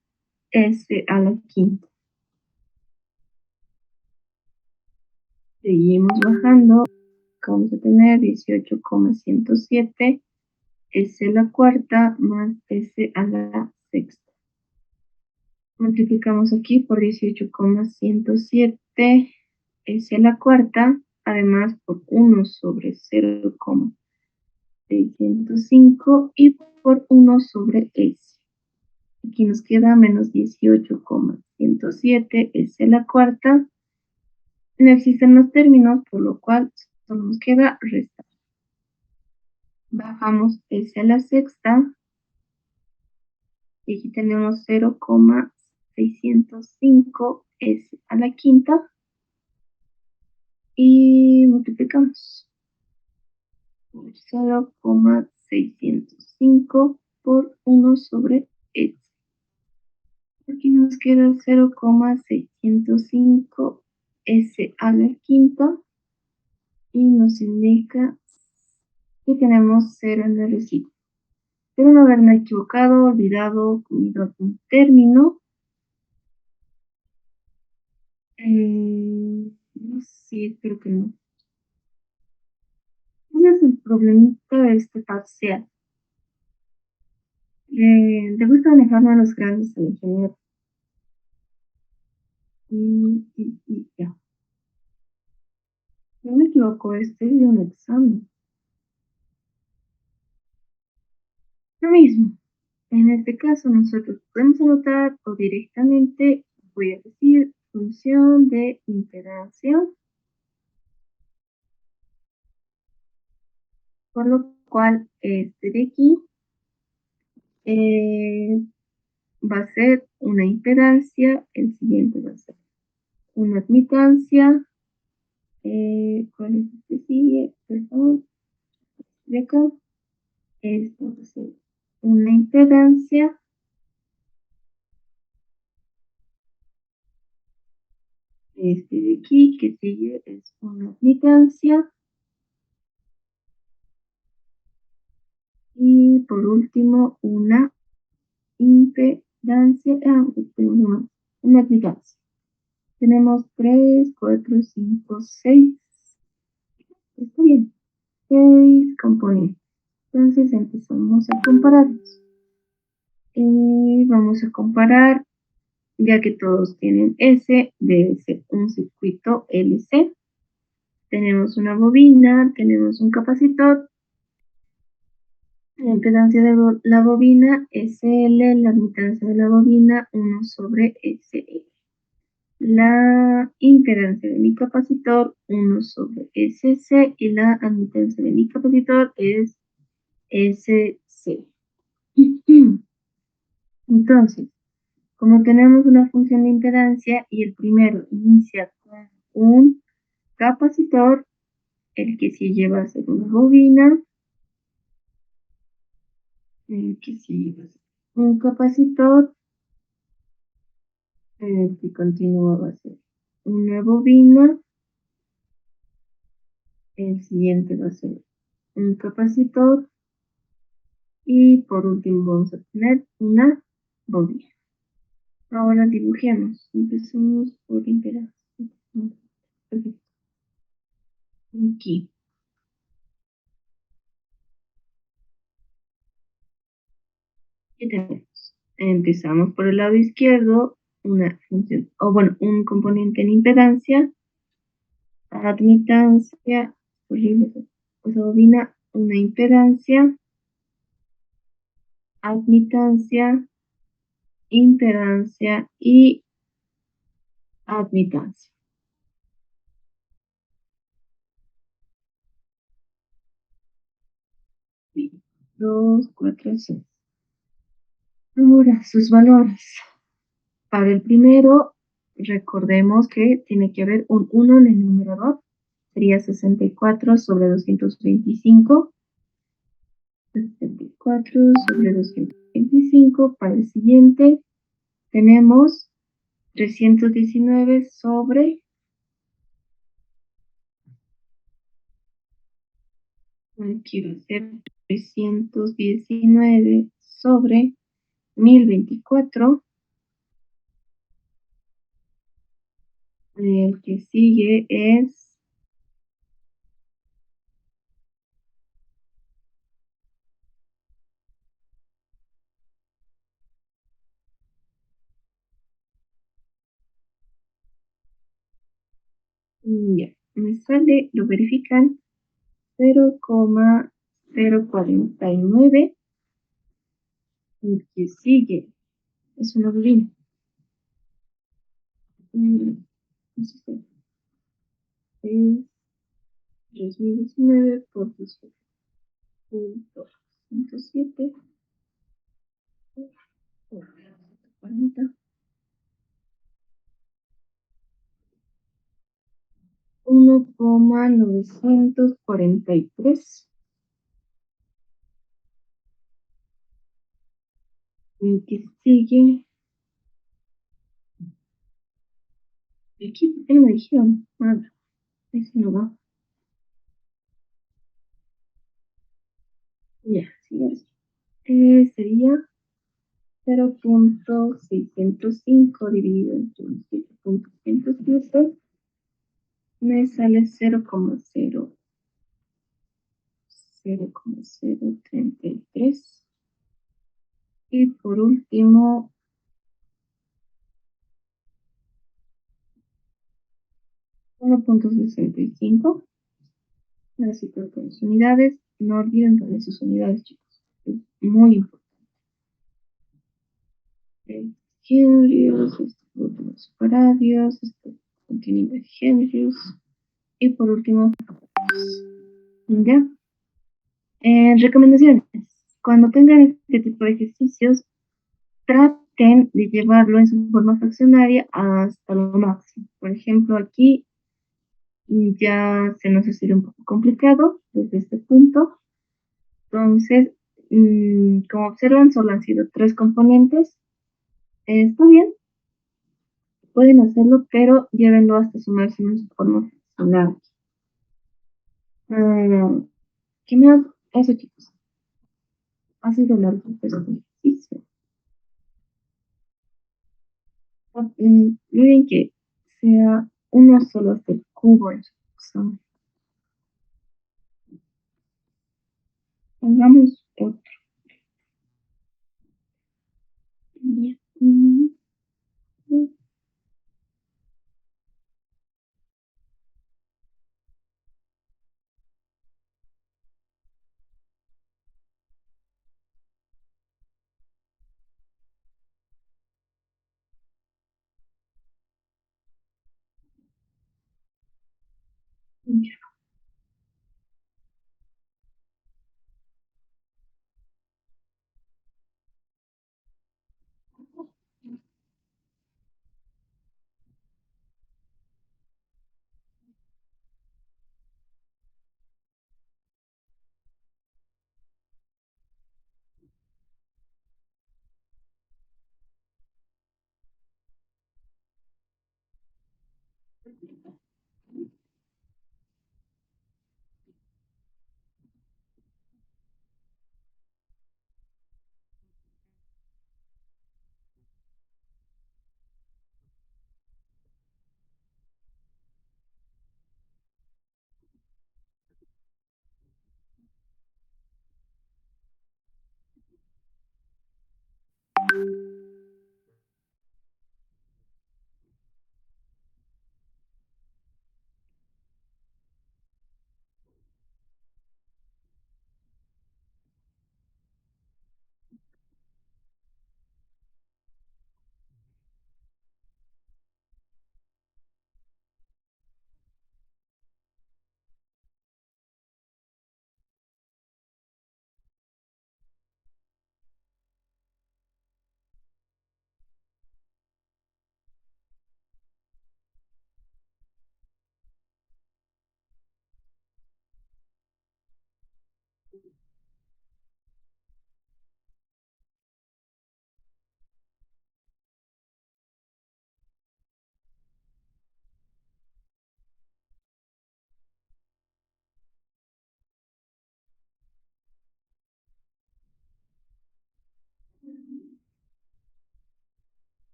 S a la quinta. Seguimos bajando. Vamos a tener 18,107 S a la cuarta más S a la sexta. Multiplicamos aquí por 18,107 S a la cuarta, además por 1 sobre 0,605 y por 1 sobre S. Aquí nos queda menos 18,107 S a la cuarta. No existen los términos, por lo cual solo nos queda restar. Bajamos S a la sexta. Y aquí tenemos 0,605 S a la quinta. Y multiplicamos por 0,605 por 1 sobre S. Aquí nos queda 0,605 S a la quinta. Y nos indica que tenemos 0 en el residuo. Espero no haberme equivocado, olvidado, comido algún término. No sé, espero que no. Ese es el problemita de este parcial. Le gusta manejar a los grandes al ingeniero. Y ya. No me equivoco, este es de un examen. Lo mismo. En este caso, nosotros podemos anotar o directamente voy a decir función de impedancia, por lo cual este de aquí va a ser una impedancia, el siguiente va a ser una admitancia, ¿cuál es este sigue? Perdón, de acá, esto va a ser una impedancia, este de aquí que sigue es una admitancia, y por último una impedancia, tenemos una admitancia. Tenemos 3, 4, 5, 6. Está bien. 6 componentes. Entonces empezamos a compararlos. Vamos a comparar, ya que todos tienen S, debe ser un circuito LC. Tenemos una bobina, tenemos un capacitor. La impedancia de la bobina SL, la admitancia de la bobina 1 sobre SL. La impedancia de mi capacitor 1 sobre SC y la admitancia de mi capacitor es SC. Entonces, como tenemos una función de impedancia y el primero inicia con un capacitor, el que sí lleva a ser una bobina, el que sí lleva a ser un capacitor, el que continúa va a ser una bobina, el siguiente va a ser un capacitor y por último vamos a tener una bobina. Ahora dibujemos. Empecemos por impedancia. Perfecto. Aquí. ¿Qué tenemos? Empezamos por el lado izquierdo, una función, o bueno, un componente en impedancia, admitancia, bobina, una impedancia, admitancia, impedancia y admitancia. Bien. 2, 4, 6. Ahora, sus valores. Para el primero, recordemos que tiene que haber un 1 en el numerador. Sería 64 sobre 225. 64 sobre 225. Para el siguiente, tenemos 319 sobre... Quiero hacer 319 sobre 1024. El que sigue es ya, me sale, lo verifican, 0,049. El que sigue es un ordín. No sé si es 3019 por 18.107 por 40. 1,943. El que sigue. Aquí, ¿por qué no me dijeron? Nada, ese no va. Ya, sí, es. Sería 0,605 dividido entre 7,107. Me sale 0,033. Y por último, 1,65. Ahora sí creo que las unidades. No olviden poner sus unidades, chicos. Es muy importante. Henrios, los paradios, contenido de Henrios. Y por último, ya. Recomendaciones. Cuando tengan este tipo de ejercicios, traten de llevarlo en su forma fraccionaria hasta lo máximo. Por ejemplo, aquí ya se nos hace un poco complicado desde este punto. Entonces, como observan, solo han sido tres componentes. Está bien, pueden hacerlo, pero llévenlo hasta su máxima forma fraccionaria. ¿Qué más? Eso, chicos. Ha sido largo este ejercicio. Miren que sea uno solo del cubo en su examen. Hagamos otro. Ya.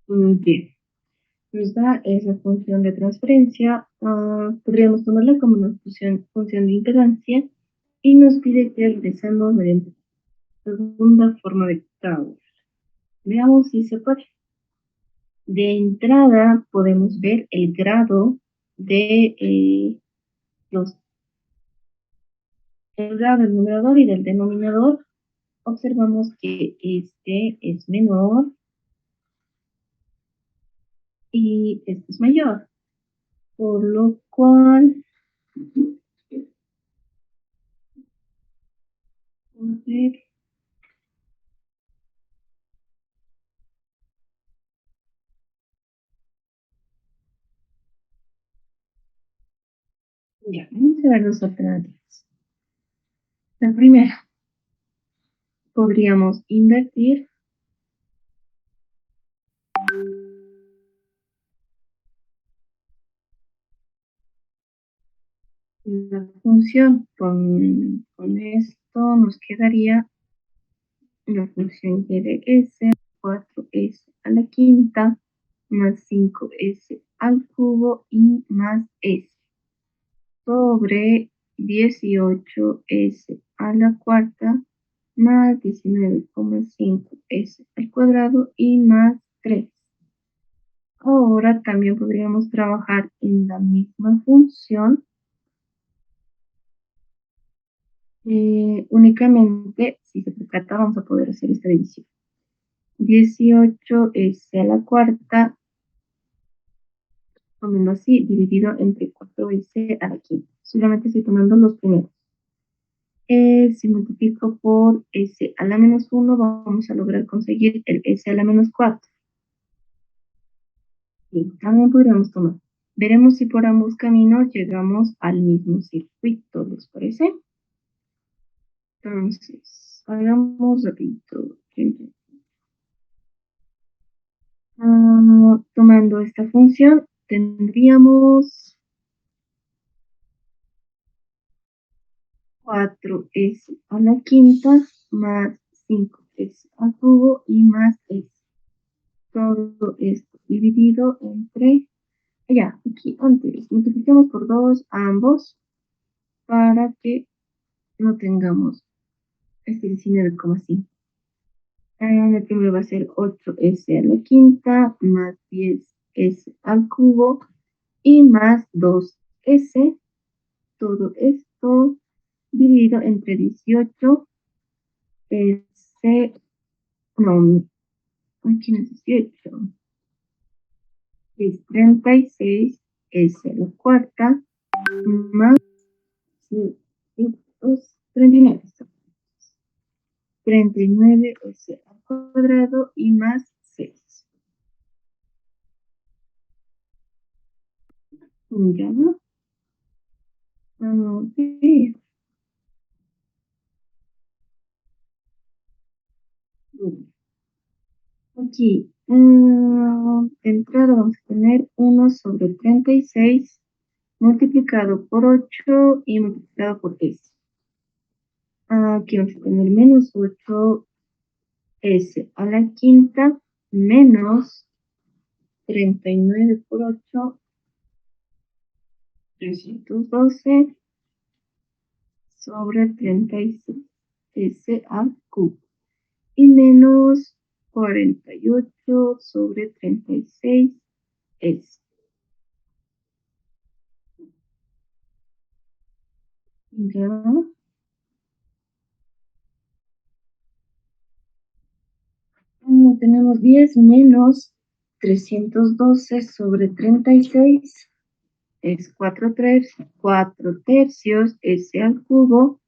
Bien. nos da esa función de transferencia. Podríamos tomarla como una función de impedancia y nos pide que regresemos mediante la segunda forma de Taylor. Veamos si se puede. De entrada podemos ver el grado de el grado del numerador y del denominador. Observamos que este es menor y este es mayor, por lo cual vamos a ver, ya, vamos a ver dos alternativas. La primera, podríamos invertir la función. Con esto nos quedaría la función y de s, 4s a la quinta, más 5s al cubo y más s, sobre 18s a la cuarta, más 19,5s al cuadrado y más 3. Ahora también podríamos trabajar en la misma función, únicamente si se trata vamos a poder hacer esta división. 18s a la cuarta, tomando así, dividido entre 4s a la quinta. Solamente estoy tomando los primeros. Si multiplico por s a la menos 1, vamos a lograr conseguir el s a la menos 4. Y también podríamos tomar. Veremos si por ambos caminos llegamos al mismo circuito, ¿les parece? Entonces, hagamos rapidito. Tomando esta función, tendríamos 4s a la quinta más 5s al cubo y más s. Todo esto dividido entre, ya, aquí antes, multiplicamos por 2 a ambos para que no tengamos este 19,5. El primero va a ser 8s a la quinta más 10s al cubo y más 2s. Todo esto dividido entre 18 s, no, aquí no es 18, es 36 s a la cuarta más 39. 39 s al cuadrado y más 6. Ya, ¿no? Vamos a ver. Aquí, de entrada vamos a tener 1 sobre 36 multiplicado por 8 y multiplicado por s. Aquí vamos a tener menos 8s a la quinta menos 39 por 8, 312 sobre 36 s al cubo y menos 48 sobre 36 s. Ya. Tenemos 10 menos 312 sobre 36 es 4 tercios s al cubo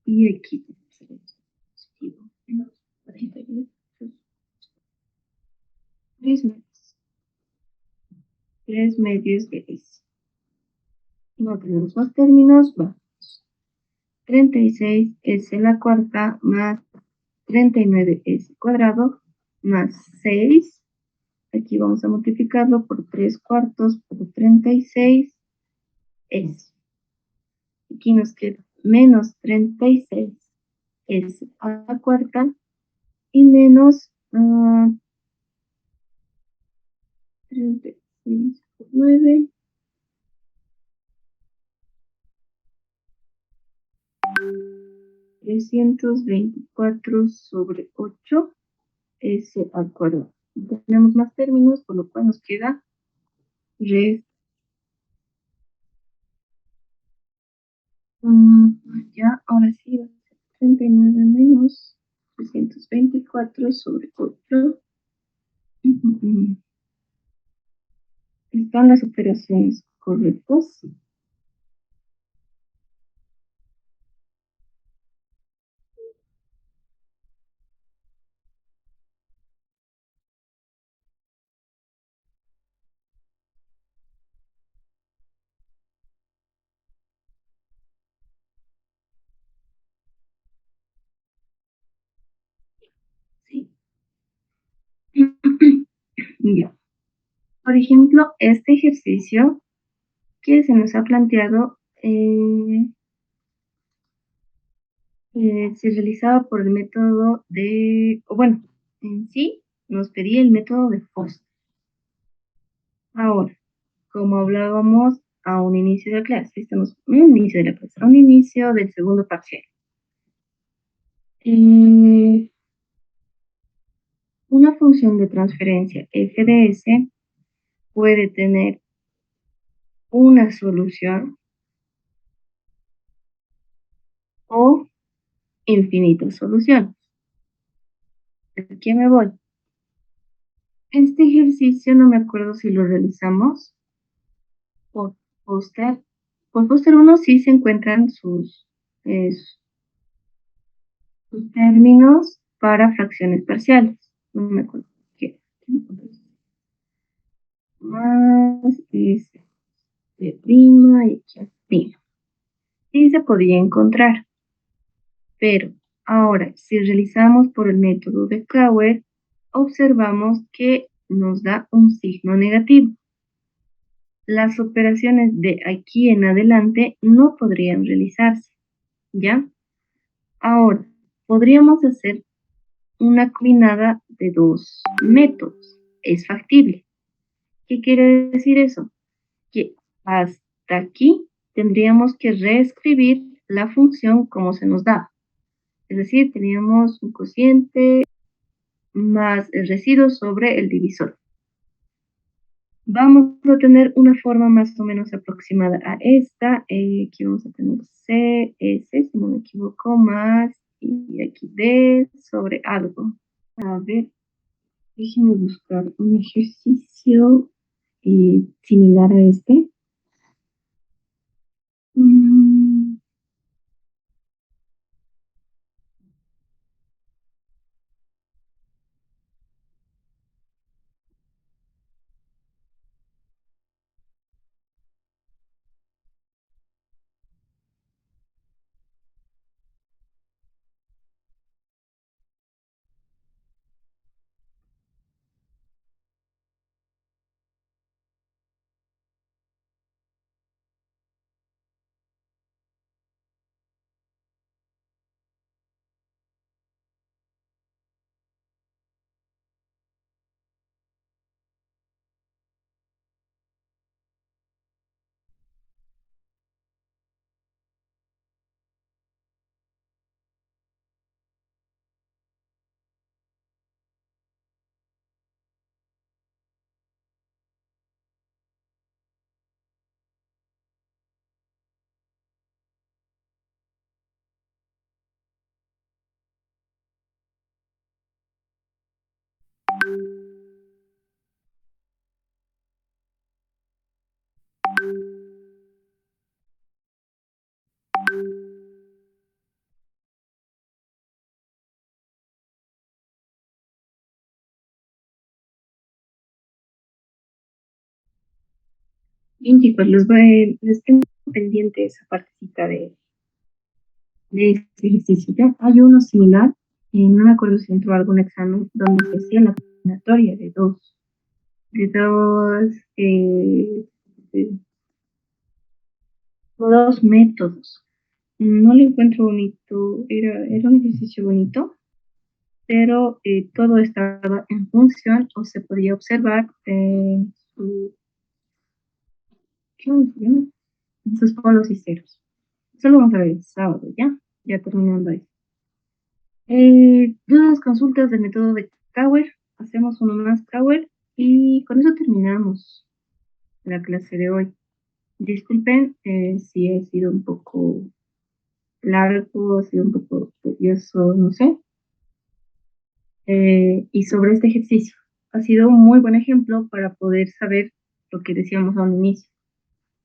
y aquí tenemos 3 medios de s. No tenemos más términos, vamos. 36 s a la cuarta más 39s cuadrado más 6. Aquí vamos a multiplicarlo por 3 cuartos por 36 s. Aquí nos queda menos 36 s a la cuarta y menos 9. 324 sobre 8 ese acuerdo. Tenemos más términos, por lo cual nos queda res. Ya, ahora sí, 39 menos 324 sobre 8. ¿Están las operaciones correctas? Sí. Ya. Por ejemplo, este ejercicio que se nos ha planteado se realizaba por el método o bueno, en sí nos pedía el método de Foster. Ahora, como hablábamos a un inicio de clase, estamos un inicio de la clase, a un inicio del segundo parcial. Una función de transferencia f de s puede tener una solución o infinitas soluciones. Aquí me voy. Este ejercicio no me acuerdo si lo realizamos por Foster. Por Foster 1 sí se encuentran sus términos para fracciones parciales. No me acuerdo qué. Más es de prima y prima. Sí se podía encontrar, pero ahora, si realizamos por el método de Cauer, observamos que nos da un signo negativo. Las operaciones de aquí en adelante no podrían realizarse, ¿ya? Ahora, podríamos hacer una combinada de dos métodos. Es factible. ¿Qué quiere decir eso? Que hasta aquí tendríamos que reescribir la función como se nos da. Es decir, teníamos un cociente más el residuo sobre el divisor. Vamos a tener una forma más o menos aproximada a esta. Aquí vamos a tener CS, si no me equivoco, más y aquí D sobre algo. A ver, déjenme buscar un ejercicio similar a este. Mm, Bien, chicos, les tengo pendiente esa partecita de este ejercicio. Ya hay uno similar, no me acuerdo si entró algún examen donde se hacía la combinatoria de de dos métodos. No lo encuentro bonito, era un ejercicio bonito, pero todo estaba en función o se podía observar su ¿cómo se llama? Esos polos y ceros. Eso lo vamos a ver el sábado, ¿ya? Ya terminando ahí. Dudas, consultas del método de Tower. Hacemos uno más Tower y con eso terminamos la clase de hoy. Disculpen si ha sido un poco largo, ha sido un poco tedioso, no sé. Y sobre este ejercicio, ha sido un muy buen ejemplo para poder saber lo que decíamos al inicio.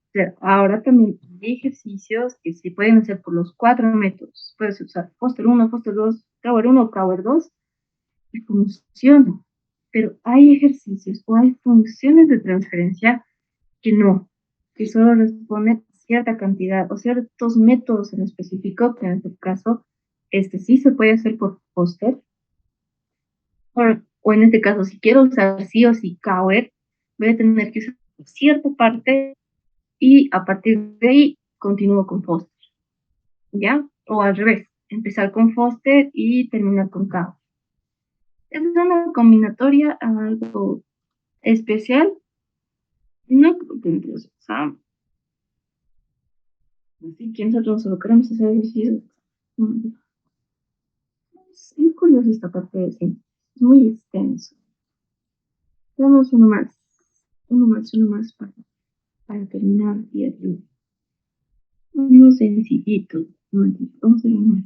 O sea, ahora también hay ejercicios que se pueden hacer por los cuatro métodos. Puedes usar Foster 1, Foster 2, Tower 1, Tower 2 y funciona. Pero hay ejercicios o hay funciones de transferencia que no, que solo responden cierta cantidad o ciertos métodos en específico, que en este caso, este sí se puede hacer por Foster, o en este caso, si quiero usar sí o sí Tower, voy a tener que usar cierta parte y a partir de ahí continúo con Foster, ¿ya? O al revés, empezar con Foster y terminar con K. Es una combinatoria algo especial, no creo que entre los exámenes, así que nosotros solo queremos hacer ejercicios. Es curioso esta parte de sí, es muy extenso. Vamos uno más para terminar el día de hoy. Uno sencillito, un momentito, vamos a ver más.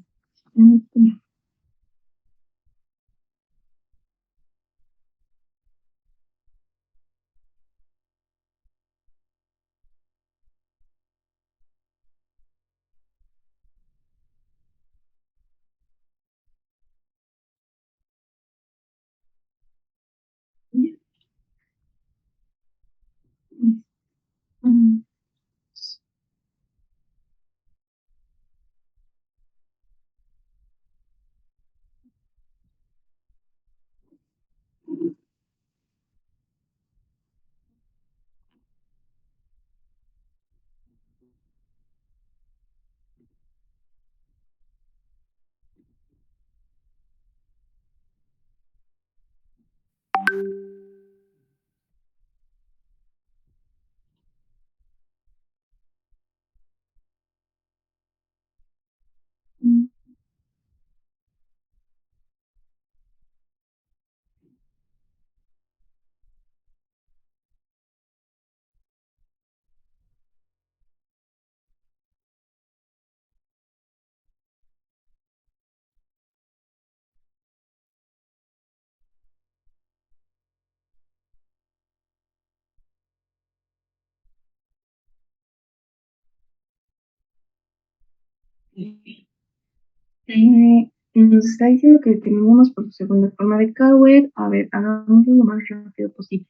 Nos está diciendo que terminamos por su segunda forma de Cowell. A ver, hagámoslo lo más rápido posible,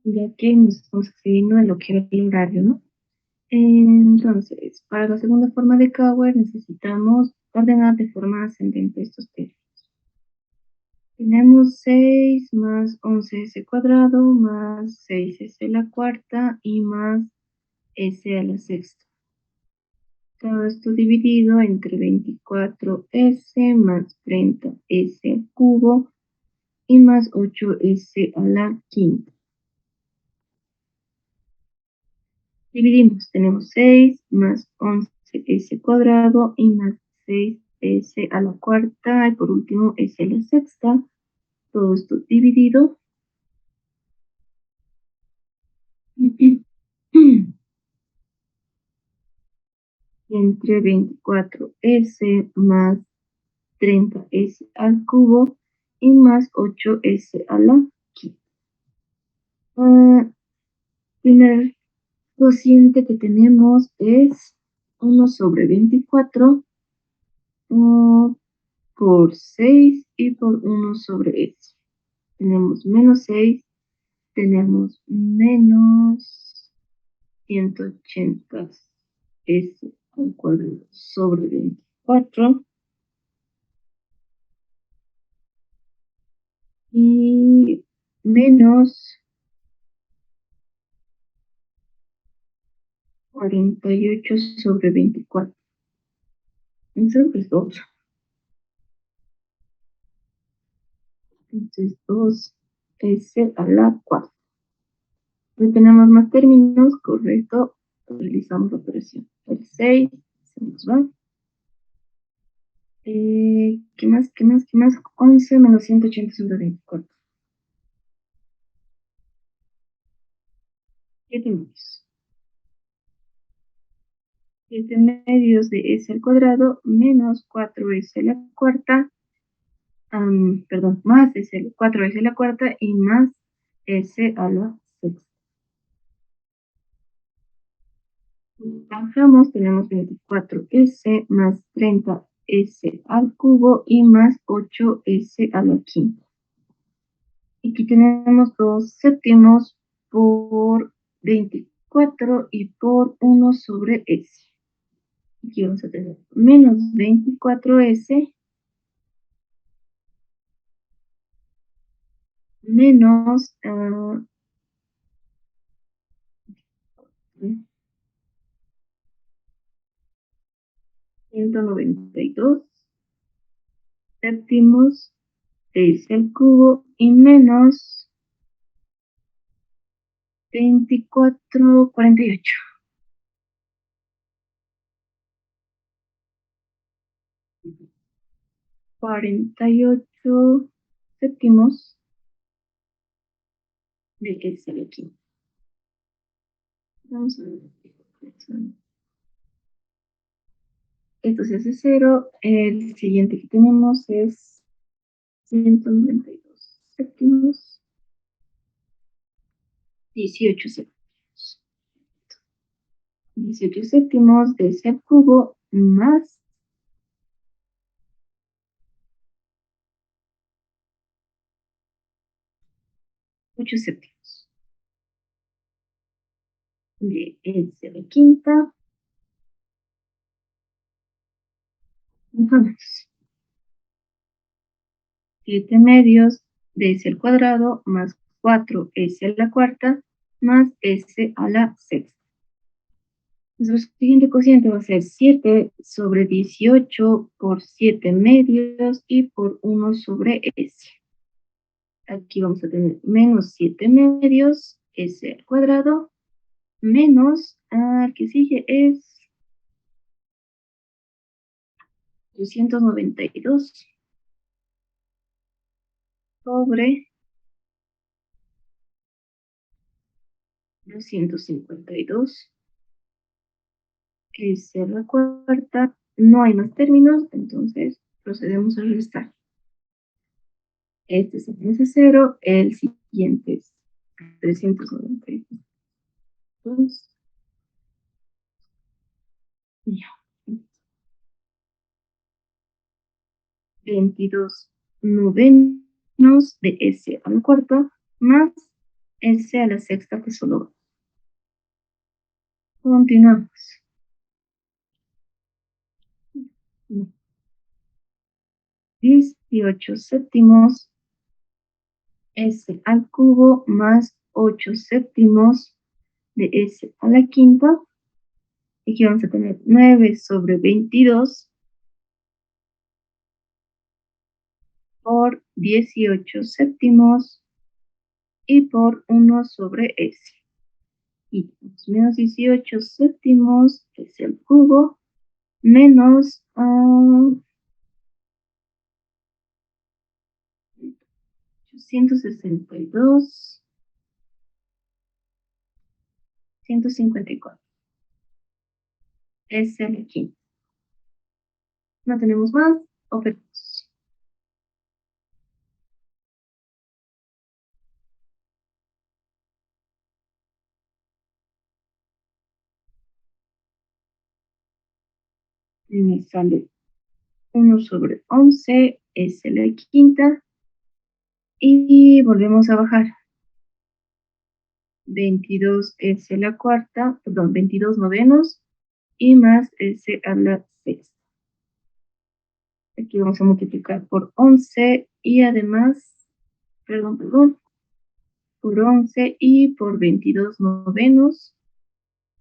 ya que nos estamos excediendo de lo que era el horario, ¿no? Entonces, para la segunda forma de Cowell necesitamos ordenar de forma ascendente estos términos. Tenemos 6 más 11s cuadrado más 6s a la cuarta y más s a la sexta. Todo esto dividido entre 24s más 30s al cubo y más 8s a la quinta. Dividimos, tenemos 6 más 11s cuadrado y más 6s a la cuarta y por último s a la sexta. Todo esto dividido entre 24s más 30s al cubo y más 8s a la quinta. Primer cociente que tenemos es 1 sobre 24 por 6 y por 1 sobre s. Tenemos menos 6, tenemos menos 180 s al cuadrado sobre 24 y menos 48 sobre 24. Eso es 2. Entonces 2s a la 4. No tenemos más términos, correcto. Realizamos la operación. El 6 se nos va. ¿Qué más? ¿Qué más? ¿Qué más? 11 menos 180 sobre 24. 7 medios. 7 medios de s al cuadrado menos 4s a la cuarta. Perdón, más s, 4s a la cuarta y más s a la sexta. Bajamos, tenemos 24s más 30s al cubo y más 8s a la quinta. Aquí tenemos 2 séptimos por 24 y por 1 sobre s. Aquí vamos a tener menos 24s menos 192 séptimos es el cubo y menos 24,48. 48 séptimos de que es el aquí. Vamos a ver. Esto se hace 0. El siguiente que tenemos es 192 séptimos. 18 séptimos. 18 séptimos de ese cubo más 8 séptimos de s a la quinta. Entonces, 7 medios de s al cuadrado más 4s a la cuarta más s a la sexta. Nuestro siguiente cociente va a ser 7 sobre 18 por 7 medios y por 1 sobre s. Aquí vamos a tener menos 7 medios, s al cuadrado, menos, que sigue es 292 sobre 252, s a la cuarta. No hay más términos, entonces procedemos a restar. Este se hace 0, el siguiente es 392. Ya. 22 novenos de s a la cuarta más s a la sexta que solo va. Continuamos. 18 séptimos s al cubo más 8 séptimos de s a la quinta. Aquí vamos a tener 9 sobre 22 por 18 séptimos y por 1 sobre s. Y menos 18 séptimos es el cubo menos 862, 154. Es el quinto. No tenemos más objetos. Me sale 1 sobre 11, es la quinta. Y volvemos a bajar. 22 es la cuarta, perdón, 22 novenos y más s a la sexta. Aquí vamos a multiplicar por 11 y además, perdón, por 11 y por 22 novenos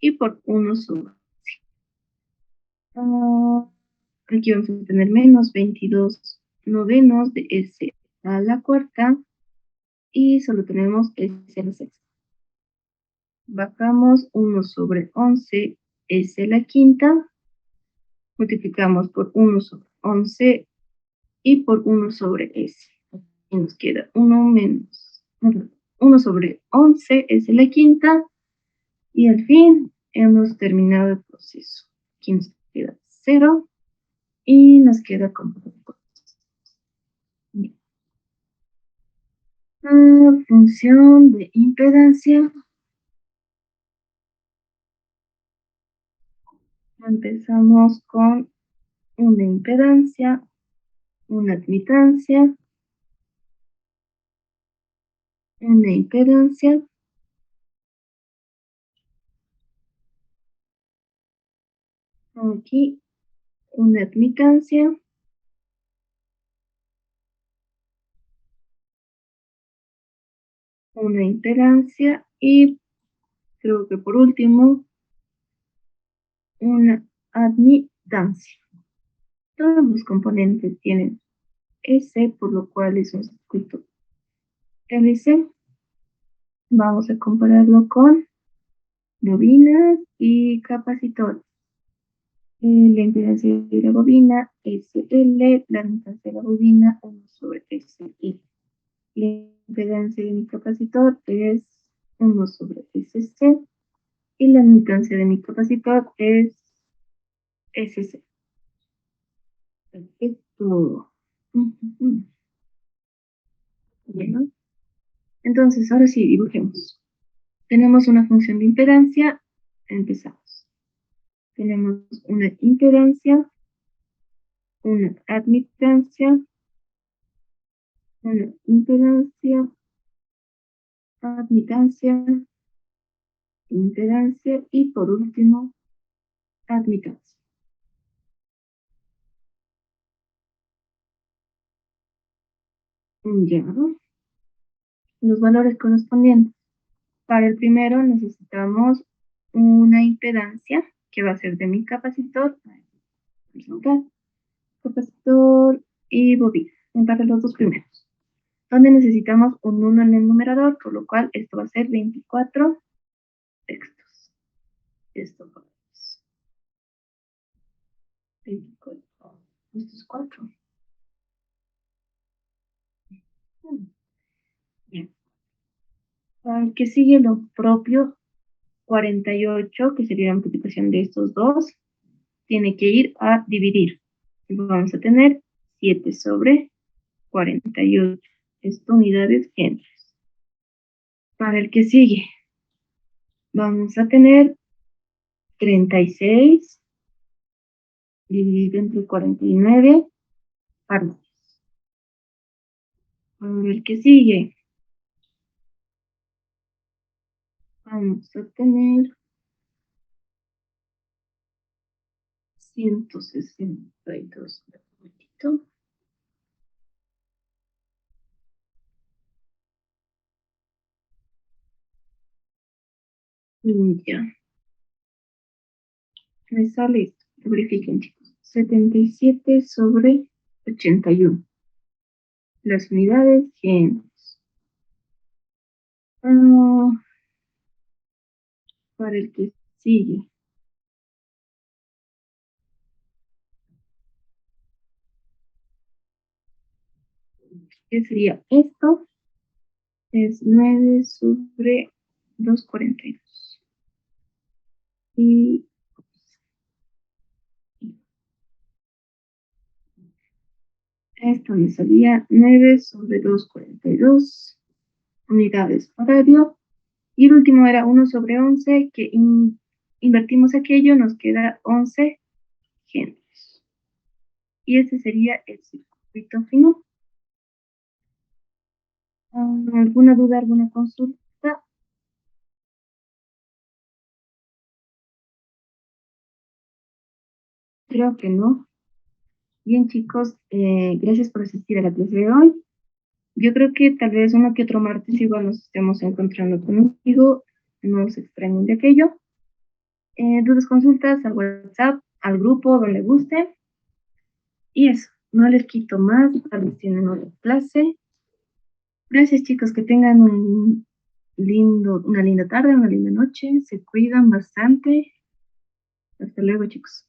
y por 1 sobre. Aquí vamos a tener menos 22 novenos de s a la cuarta y solo tenemos s a la sexta. Bajamos 1 sobre 11 S a la quinta, multiplicamos por 1 sobre 11 y por 1 sobre S. Y nos queda 1 sobre 11 S a la quinta, y al fin hemos terminado el proceso. Aquí nos queda 0 y nos queda como función de impedancia. Empezamos con una impedancia, una admitancia, una impedancia, aquí una admitancia, una impedancia y creo que por último una admitancia. Todos los componentes tienen S, por lo cual es un circuito LC. Vamos a compararlo con bobinas y capacitores. La impedancia de la bobina SL, la admitancia de la bobina 1 sobre SI. La impedancia de mi capacitor es 1 sobre SC y la admitancia de mi capacitor es SC. Perfecto. Bien. Entonces, ahora sí, dibujemos. Tenemos una función de impedancia. Empezamos. Tenemos una impedancia, una admitancia, una impedancia, admitancia, impedancia y por último, admitancia. Ya. Los valores correspondientes. Para el primero necesitamos una impedancia que va a ser de mi capacitor, capacitor y bobina, para los dos primeros, donde necesitamos un 1 en el numerador, por lo cual esto va a ser 24 textos. Esto es 24. Esto es 4. Bien. Para el que sigue lo propio, 48, que sería la multiplicación de estos dos, tiene que ir a dividir. Vamos a tener 7 sobre 48. Esto unidades Henry. Para el que sigue, vamos a tener 36 dividido entre 49 partes. Para el que sigue, vamos a tener 162. Ya. Me sale esto. Verifiquen, chicos. 77 sobre 81. Las unidades Henry. Para el que sigue. ¿Qué sería esto? Es 9 sobre 242. Y esto me salía 9 sobre 242 unidades por radio. Y el último era 1 sobre 11, que invertimos aquello, nos queda 11 Henrys. Y ese sería el circuito final. ¿Alguna duda, alguna consulta? Creo que no. Bien, chicos, gracias por asistir a la clase de hoy. Yo creo que tal vez uno que otro martes igual nos estemos encontrando conmigo. No se extrañen de aquello. Dudas, consultas al WhatsApp, al grupo, donde guste. Y eso, no les quito más, tal vez tienen otra clase. Gracias, chicos, que tengan un una linda tarde, una linda noche. Se cuidan bastante. Hasta luego, chicos.